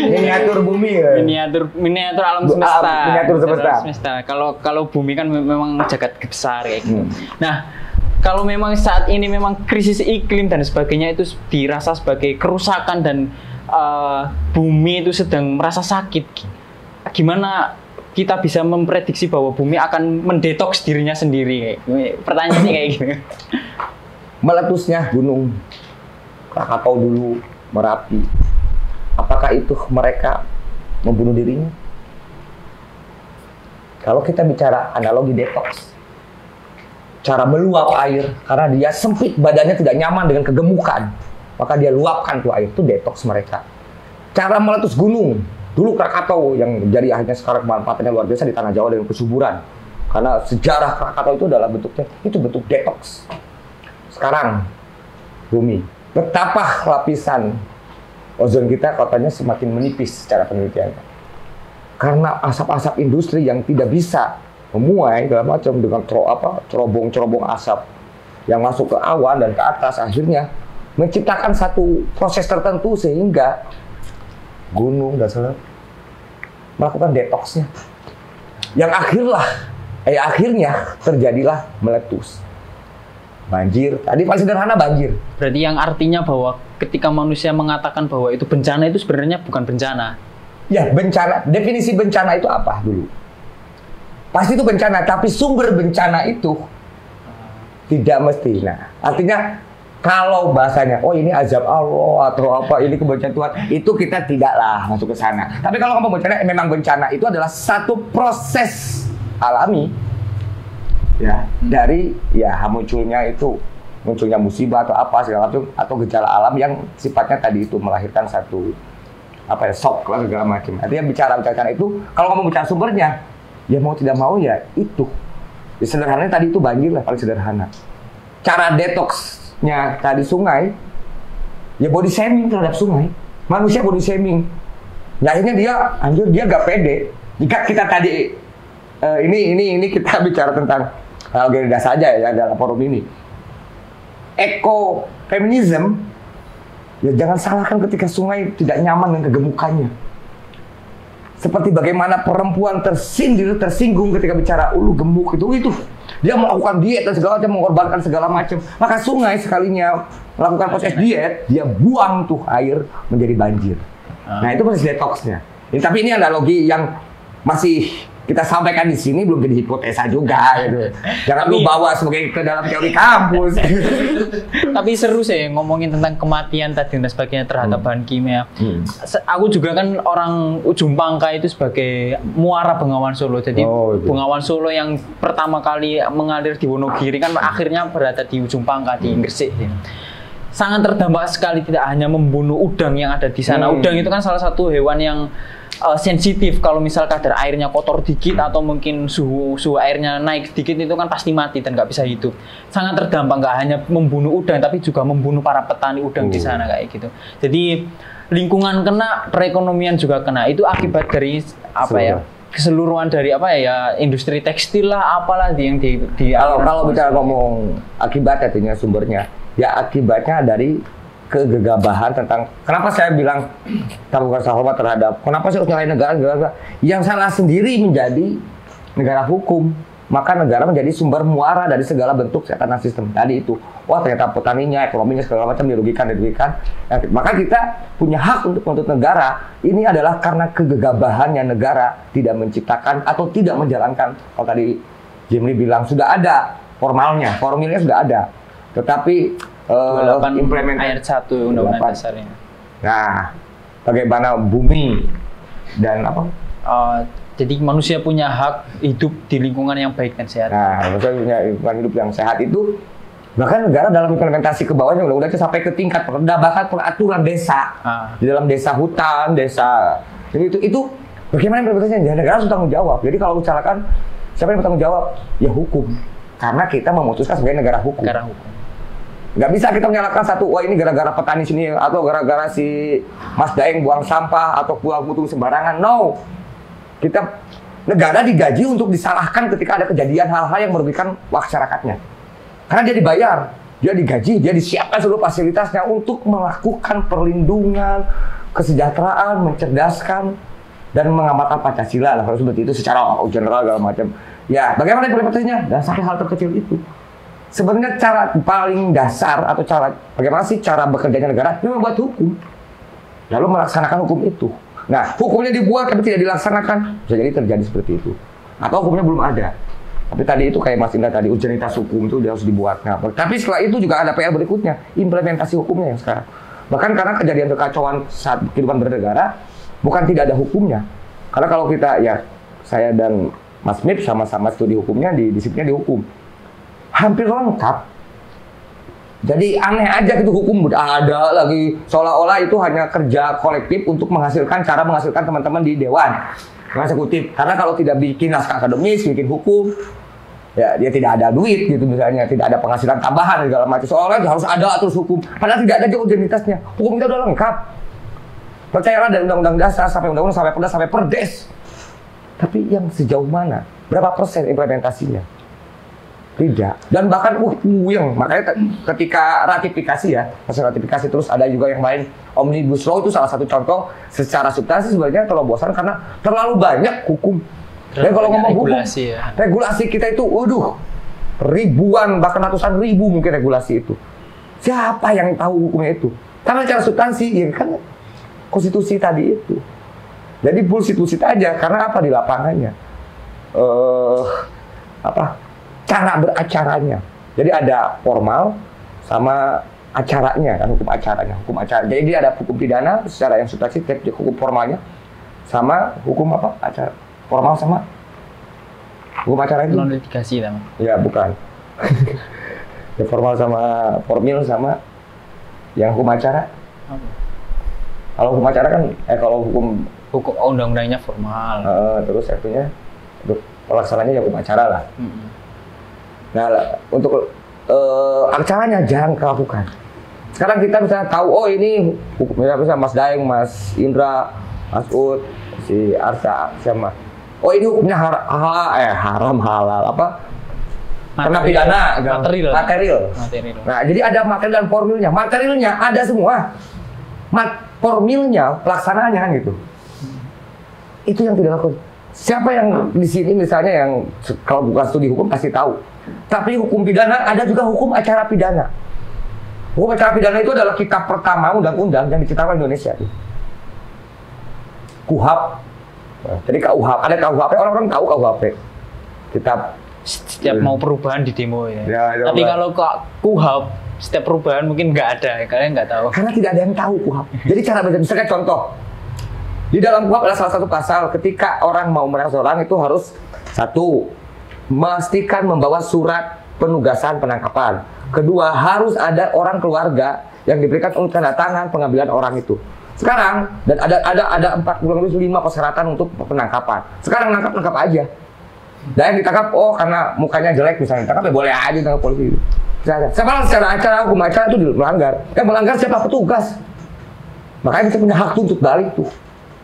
Miniatur bumi ya. Miniatur alam semesta. Miniatur semesta. Kalau bumi kan memang jagat besar kayak gitu. Nah, kalau memang saat ini memang krisis iklim dan sebagainya itu dirasa sebagai kerusakan dan bumi itu sedang merasa sakit, gimana kita bisa memprediksi bahwa bumi akan mendetoks dirinya sendiri? Pertanyaannya kayak gitu. Meletusnya gunung Krakatau dulu, Merapi, apakah itu mereka membunuh dirinya? Kalau kita bicara analogi detoks, cara meluap air karena dia sempit badannya, tidak nyaman dengan kegemukan, maka dia luapkan tuh air, itu detoks mereka. Cara meletus gunung, dulu Krakatau yang jadi akhirnya sekarang manfaatnya luar biasa di tanah Jawa dengan kesuburan. Karena sejarah Krakatau itu adalah bentuknya, itu bentuk detoks. Sekarang bumi, betapa lapisan ozon kita katanya semakin menipis secara penelitiannya. Karena asap-asap industri yang tidak bisa memuai segala macam dengan cerobong-cerobong asap yang masuk ke awan dan ke atas, akhirnya menciptakan satu proses tertentu sehingga gunung dan segala melakukan detoksnya. Yang akhirnya terjadilah meletus. Banjir, tadi paling sederhana banjir. Berarti yang artinya bahwa ketika manusia mengatakan bahwa itu bencana, itu sebenarnya bukan bencana. Ya, bencana, definisi bencana itu apa dulu? Pasti itu bencana, tapi sumber bencana itu tidak mesti. Nah, artinya kalau bahasanya, oh ini azab Allah atau apa, ini kebencian Tuhan, itu kita tidaklah masuk ke sana. Tapi kalau ngomong bencana, memang bencana itu adalah satu proses alami ya dari ya munculnya musibah atau apa segala macam atau gejala alam yang sifatnya tadi itu melahirkan satu shock lah segala macam. Artinya bicara itu kalau kamu bicara sumbernya ya mau tidak mau ya itu. Ya, sederhananya tadi itu banjir lah paling sederhana. Cara detoxnya tadi sungai ya body shaming terhadap sungai. Manusia body shaming. Ya akhirnya dia gak pede. Jika kita tadi ini kita bicara tentang agenda saja ya dalam forum ini. Eko feminism ya jangan salahkan ketika sungai tidak nyaman dengan kegemukannya. Seperti bagaimana perempuan tersinggung ketika bicara ulu gemuk itu dia melakukan diet dan segala macam, mengorbankan segala macam. Maka sungai sekalinya melakukan proses diet, dia buang tuh air menjadi banjir. Nah itu proses detoxnya. Tapi ini analogi yang masih kita sampaikan di sini belum jadi hipotesa juga gitu. Jangan lu bawa sebagai ke dalam teori kampus. Tapi seru sih ngomongin tentang kematian tadi dan sebagainya terhadap bahan kimia. Aku juga kan orang Ujung Pangka itu sebagai muara Bengawan Solo. Jadi Bengawan Solo yang pertama kali mengalir di Wonogiri kan akhirnya berada di Ujung Pangka di Gresik. Sangat terdampak sekali, tidak hanya membunuh udang yang ada di sana. Udang itu kan salah satu hewan yang sensitif. Kalau misal kadar airnya kotor dikit atau mungkin suhu airnya naik sedikit itu kan pasti mati dan nggak bisa hidup. Sangat terdampak, nggak hanya membunuh udang tapi juga membunuh para petani udang di sana kayak gitu. Jadi lingkungan kena, perekonomian juga kena. Itu akibat dari keseluruhan dari industri tekstil lah apalah yang di kalau bicara ngomong akibat artinya sumbernya ya akibatnya dari kegegabahan tentang kenapa saya bilang kamu rasa hormat terhadap kenapa sih harus nyalain negara yang salah sendiri menjadi negara hukum, maka negara menjadi sumber muara dari segala bentuk tatanan sistem tadi itu. Wah ternyata petaninya, ekonominya segala macam dirugikan. Ya, maka kita punya hak untuk menuntut negara. Ini adalah karena kegegabahannya negara tidak menciptakan atau tidak menjalankan. Kalau tadi Jimli bilang sudah ada formilnya sudah ada, tetapi implementasi ayat 1 Undang-Undang Dasarnya. Nah, bagaimana bumi dan jadi manusia punya hak hidup di lingkungan yang baik dan sehat. Nah, manusia punya lingkungan hidup yang sehat itu bahkan negara dalam implementasi ke bawahnya udah sampai ke tingkat perda bahkan peraturan desa di dalam desa hutan, desa itu bagaimana implementasinya? Ya, negara harus tanggung jawab. Jadi kalau misalkan siapa yang bertanggung jawab? Ya hukum. Karena kita memutuskan sebagai negara hukum. Nggak bisa kita menyalahkan satu, wah ini gara-gara petani sini atau gara-gara si Mas Daeng buang sampah atau buang mutu sembarangan. No, negara digaji untuk disalahkan ketika ada kejadian hal-hal yang merugikan masyarakatnya. Karena dia dibayar, dia digaji, dia disiapkan seluruh fasilitasnya untuk melakukan perlindungan, kesejahteraan, mencerdaskan dan mengamalkan Pancasila lah kalau seperti itu secara general segala macam. Ya, bagaimana implementasinya? Dan sampai hal terkecil itu. Sebenarnya cara paling dasar atau bagaimana sih cara bekerjanya negara? Dia membuat hukum, lalu melaksanakan hukum itu. Nah, hukumnya dibuat tapi tidak dilaksanakan, bisa jadi terjadi seperti itu. Atau hukumnya belum ada. Tapi tadi itu kayak Mas Indra tadi, urgenitas hukum itu harus dibuat. Nah, tapi setelah itu juga ada PR berikutnya, implementasi hukumnya yang sekarang. Bahkan karena kejadian kekacauan saat kehidupan bernegara, bukan tidak ada hukumnya. Karena kalau kita, ya saya dan Mas Mip sama-sama studi hukumnya di disiplinnya di hukum. Hampir lengkap. Jadi aneh aja gitu hukum ada lagi seolah-olah itu hanya kerja kolektif untuk menghasilkan teman-teman di dewan eksekutif. Karena kalau tidak bikin naskah akademis, bikin hukum, ya dia tidak ada duit gitu misalnya, tidak ada penghasilan tambahan segala macam. Seolah harus ada terus hukum. Padahal tidak ada aja urgenitasnya. Hukum kita udah lengkap. Percayalah dari undang-undang dasar sampai undang-undang sampai perda sampai perdes. Tapi yang sejauh mana? Berapa persen implementasinya? Tidak. Dan bahkan yang makanya ketika ratifikasi ya, proses ratifikasi terus ada juga yang lain Omnibus Law itu salah satu contoh secara substansi sebenarnya terobosan karena terlalu banyak hukum. Dan kalau ngomong regulasi hukum, regulasi kita itu ribuan bahkan ratusan ribu mungkin regulasi itu. Siapa yang tahu hukumnya itu? Karena secara substansi ya kan konstitusi tadi itu. Jadi bullshit aja karena apa di lapangannya? Cara beracaranya. Jadi ada formal sama acaranya kan, hukum acara. Jadi dia ada hukum pidana secara yang substansi, hukum formalnya sama hukum acara formal sama Hukum acara itu? Non litigasi namanya. Ya bukan. Ya, formal sama formil sama yang hukum acara. Kalau hukum acara kan, kalau hukum undang-undangnya formal. Terus artinya untuk pelaksananya ya hukum acara lah. Nah, untuk acaranya jangan kelakukan. Sekarang kita bisa tahu, oh ini misalnya Mas Daeng, Mas Indra, Mas Ud, si Arsa, sama. Oh ini hukumnya haram halal apa? Kena pidana, material. Nah, jadi ada material dan formilnya. Materialnya ada semua. Formilnya, pelaksanaannya kan gitu. Itu yang tidak laku. Siapa yang di sini misalnya yang kalau bukan studi hukum pasti tahu. Tapi hukum pidana ada juga hukum acara pidana. Hukum acara pidana itu adalah kitab pertama undang-undang yang diciptakan Indonesia. KUHP. Jadi KUHP, ada KUHP, orang-orang tahu KUHP. Kitab setiap mau perubahan di demo ya. Tapi kalau KUHP setiap perubahan mungkin nggak ada, kalian nggak tahu. Karena tidak ada yang tahu KUHP. Jadi cara baca, misalnya contoh, di dalam KUHP ada salah satu pasal ketika orang mau menyerang seorang itu harus satu, memastikan membawa surat penugasan penangkapan. Kedua, harus ada orang keluarga yang diberikan untuk tanda tangan pengambilan orang itu. Sekarang dan ada 45 persyaratan untuk penangkapan. Sekarang nangkap aja. Dan yang ditangkap, oh karena mukanya jelek misalnya, tangkap ya boleh aja tangkap polisi. Secara acara hukum acara itu melanggar. Melanggar siapa? Petugas. Makanya kita punya hak untuk balik tuh.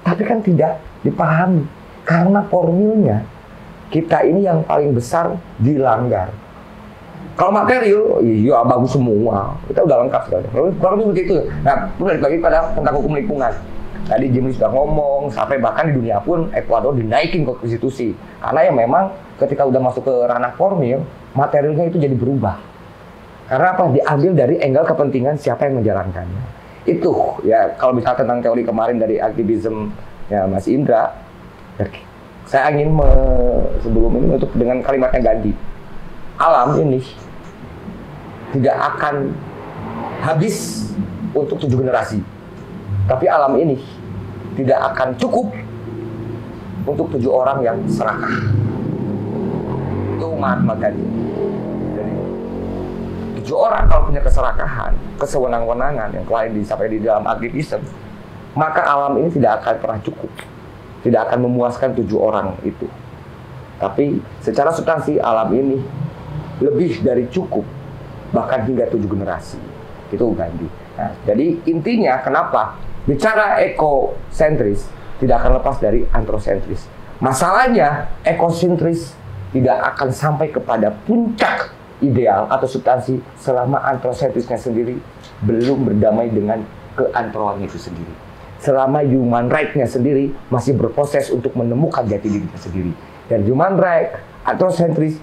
Tapi kan tidak dipahami karena formilnya kita ini yang paling besar dilanggar. Kalau material, iya bagus semua. Kita udah lengkap sekali. Kalau seperti itu. Nah, balik lagi pada tentang hukum lingkungan. Tadi Jimmy sudah ngomong, sampai bahkan di dunia pun Ekuador dinaikin ke konstitusi. Karena ya memang ketika udah masuk ke ranah formil, materialnya itu jadi berubah. Karena apa? Diambil dari angle kepentingan siapa yang menjalankannya. Itu ya kalau misalnya tentang teori kemarin dari aktivisme ya Mas Indra, saya ingin sebelum ini untuk dengan kalimatnya Gandhi. Alam ini tidak akan habis untuk 7 generasi. Tapi alam ini tidak akan cukup untuk 7 orang yang serakah. Itu Mahatma Gandhi. Jadi 7 orang kalau punya keserakahan, kesewenang-wenangan yang lain disampaikan di dalam aktivisme, maka alam ini tidak akan pernah cukup. Tidak akan memuaskan 7 orang itu. Tapi secara substansi alam ini lebih dari cukup, bahkan hingga 7 generasi. Itu Gandhi. Nah, jadi intinya kenapa bicara ekosentris tidak akan lepas dari antrosentris. Masalahnya ekosentris tidak akan sampai kepada puncak ideal atau substansi selama antrosentrisnya sendiri belum berdamai dengan keantroan itu sendiri. Selama human right-nya sendiri masih berproses untuk menemukan jati dirinya sendiri. Dan human right, antrosentris,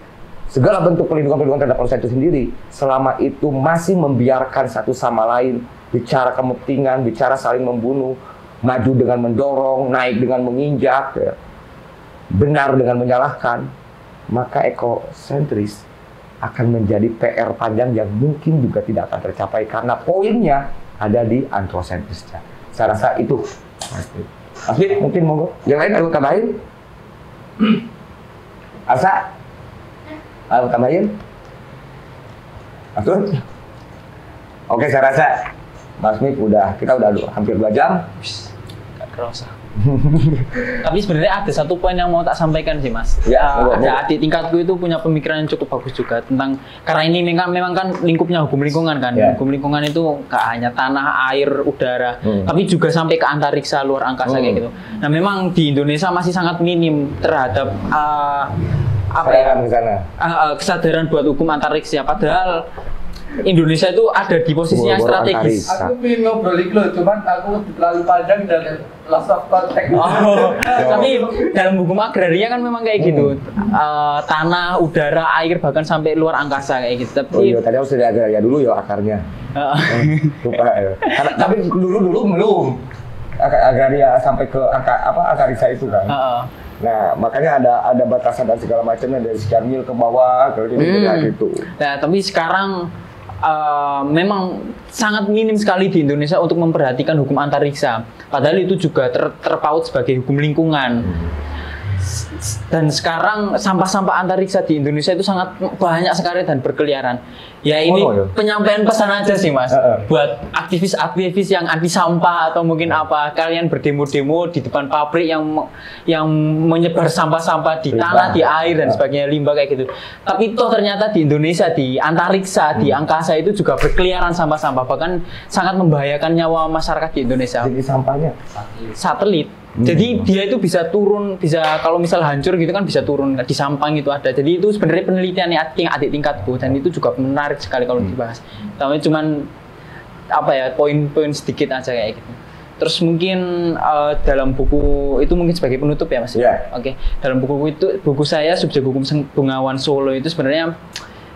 segala bentuk pelindungan terhadap manusia itu sendiri, selama itu masih membiarkan satu sama lain bicara kepentingan, bicara saling membunuh, maju dengan mendorong, naik dengan menginjak, ya, benar dengan menyalahkan, maka ekosentris akan menjadi PR panjang yang mungkin juga tidak akan tercapai karena poinnya ada di antrosentrisnya. Saya rasa itu. Asli, mungkin monggo. Yang lain ada tambahin? Asa? Ada tambahin? Atur? Oke, saya rasa Mas Mip kita udah hampir 2 jam. Gak kerasa. Tapi sebenarnya ada satu poin yang mau tak sampaikan sih Mas. Ya, ada adik tingkatku itu punya pemikiran yang cukup bagus juga tentang, karena ini memang kan lingkupnya hukum lingkungan kan. Ya. Hukum lingkungan itu gak hanya tanah, air, udara, tapi juga sampai ke antariksa, luar angkasa kayak gitu. Nah memang di Indonesia masih sangat minim terhadap kesadaran buat hukum antariksa. Padahal Indonesia itu ada di posisi yang strategis. Aku pengen ngobrol itu loh, cuman aku terlalu panjang dan lost of context. Tapi dalam hukum agraria kan memang kayak gitu. Tanah, udara, air, bahkan sampai luar angkasa kayak gitu. Tapi tadi harus dari agraria dulu ya akarnya. Lupa ya. Tapi dulu belum agraria sampai ke antariksa itu kan. Nah, makanya ada batasan dan segala macamnya dari sekian mil ke bawah ke gitu. Nah, tapi sekarang memang sangat minim sekali di Indonesia untuk memperhatikan hukum antariksa. Padahal itu juga terpaut sebagai hukum lingkungan. Dan sekarang sampah-sampah antariksa di Indonesia itu sangat banyak sekali dan berkeliaran. Ya ini penyampaian pesan aja sih Mas, buat aktivis-aktivis yang anti sampah atau mungkin apa, kalian berdemo-demo di depan pabrik yang menyebar sampah-sampah di tanah, di air dan sebagainya, limbah kayak gitu. Tapi toh ternyata di Indonesia, di antariksa, di angkasa itu juga berkeliaran sampah-sampah, bahkan sangat membahayakan nyawa masyarakat di Indonesia. Jadi sampahnya Satelit. Jadi dia itu bisa turun, bisa kalau misal hancur gitu kan bisa turun di Sampang itu ada. Jadi itu sebenarnya penelitian adik tingkatku dan itu juga menarik sekali kalau dibahas. Tapi cuman apa ya, poin-poin sedikit aja kayak gitu. Terus mungkin dalam buku itu mungkin sebagai penutup ya Mas. Yeah. Oke. Dalam buku saya Subjek Hukum Bengawan Solo itu sebenarnya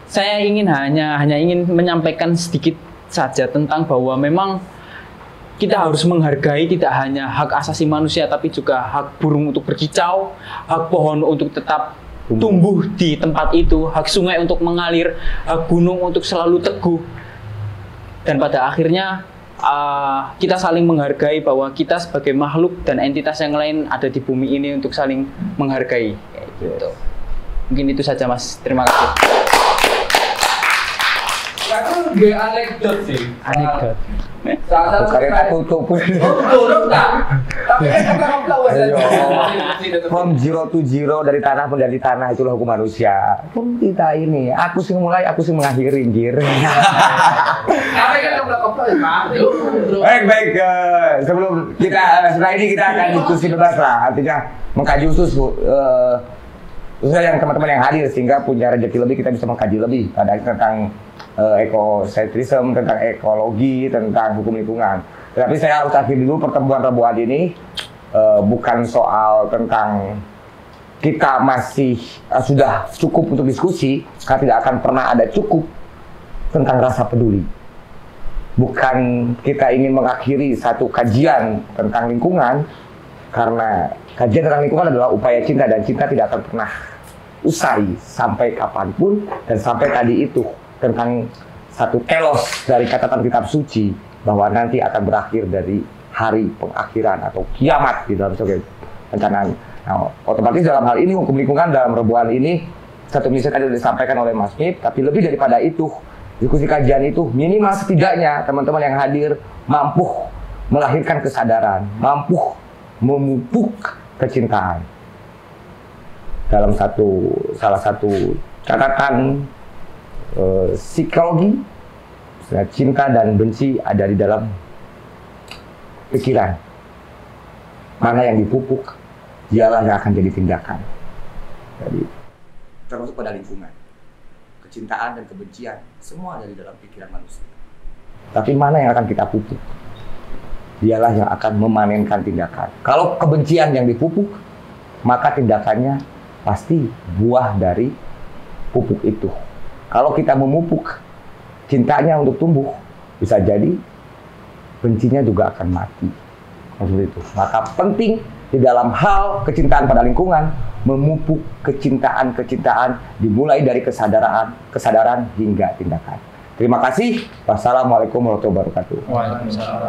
saya hanya ingin menyampaikan sedikit saja tentang bahwa memang kita harus menghargai tidak hanya hak asasi manusia, tapi juga hak burung untuk berkicau, hak pohon untuk tetap tumbuh di tempat itu, hak sungai untuk mengalir, hak gunung untuk selalu teguh. Dan pada akhirnya kita saling menghargai bahwa kita sebagai makhluk dan entitas yang lain ada di bumi ini untuk saling menghargai. Kayak gitu. Mungkin itu saja Mas. Terima kasih. Aku nggak anekdot sih. Anekdot. Salah satu karena tutup. Turun tak? Tapi kan From zero to zero, dari tanah menjadi tanah, itulah hukum manusia. Pun kita ini, aku sih mulai, aku sih mengakhiri, anjir. Tapi kan udah koplo ya, Baik, sebelum setelah ini kita akan diskusi bebas lah, artinya mengkaji khususnya yang teman-teman yang hadir sehingga punya rezeki lebih, kita bisa mengkaji lebih pada tentang ekosentrisme, tentang ekologi, tentang hukum lingkungan. Tetapi saya harus akhiri dulu pertemuan Rebuan ini, bukan soal tentang kita masih sudah cukup untuk diskusi, karena tidak akan pernah ada cukup tentang rasa peduli. Bukan kita ingin mengakhiri satu kajian tentang lingkungan, karena kajian tentang lingkungan adalah upaya cinta, dan cinta tidak akan pernah usai sampai kapanpun, dan sampai tadi itu tentang satu telos dari catatan kitab suci bahwa nanti akan berakhir dari hari pengakhiran atau kiamat di dalam sebagai rencana. Nah, otomatis dalam hal ini hukum lingkungan dalam Rebuan ini satu misi tadi disampaikan oleh Mas Nip, tapi lebih daripada itu, diskusi kajian itu minimal setidaknya teman-teman yang hadir mampu melahirkan kesadaran, mampu memupuk kecintaan. Dalam salah satu catatan psikologi, cinta dan benci ada di dalam pikiran. Mana yang dipupuk, dialah yang akan jadi tindakan. Jadi termasuk pada lingkungan, kecintaan dan kebencian semua ada di dalam pikiran manusia. Tapi mana yang akan kita pupuk, dialah yang akan memanenkan tindakan. Kalau kebencian yang dipupuk, maka tindakannya pasti buah dari pupuk itu. Kalau kita memupuk cintanya untuk tumbuh, bisa jadi bencinya juga akan mati. Maksud itu. Maka penting di dalam hal kecintaan pada lingkungan, memupuk kecintaan dimulai dari kesadaran hingga tindakan. Terima kasih. Wassalamualaikum warahmatullahi wabarakatuh. Waalaikumsalam.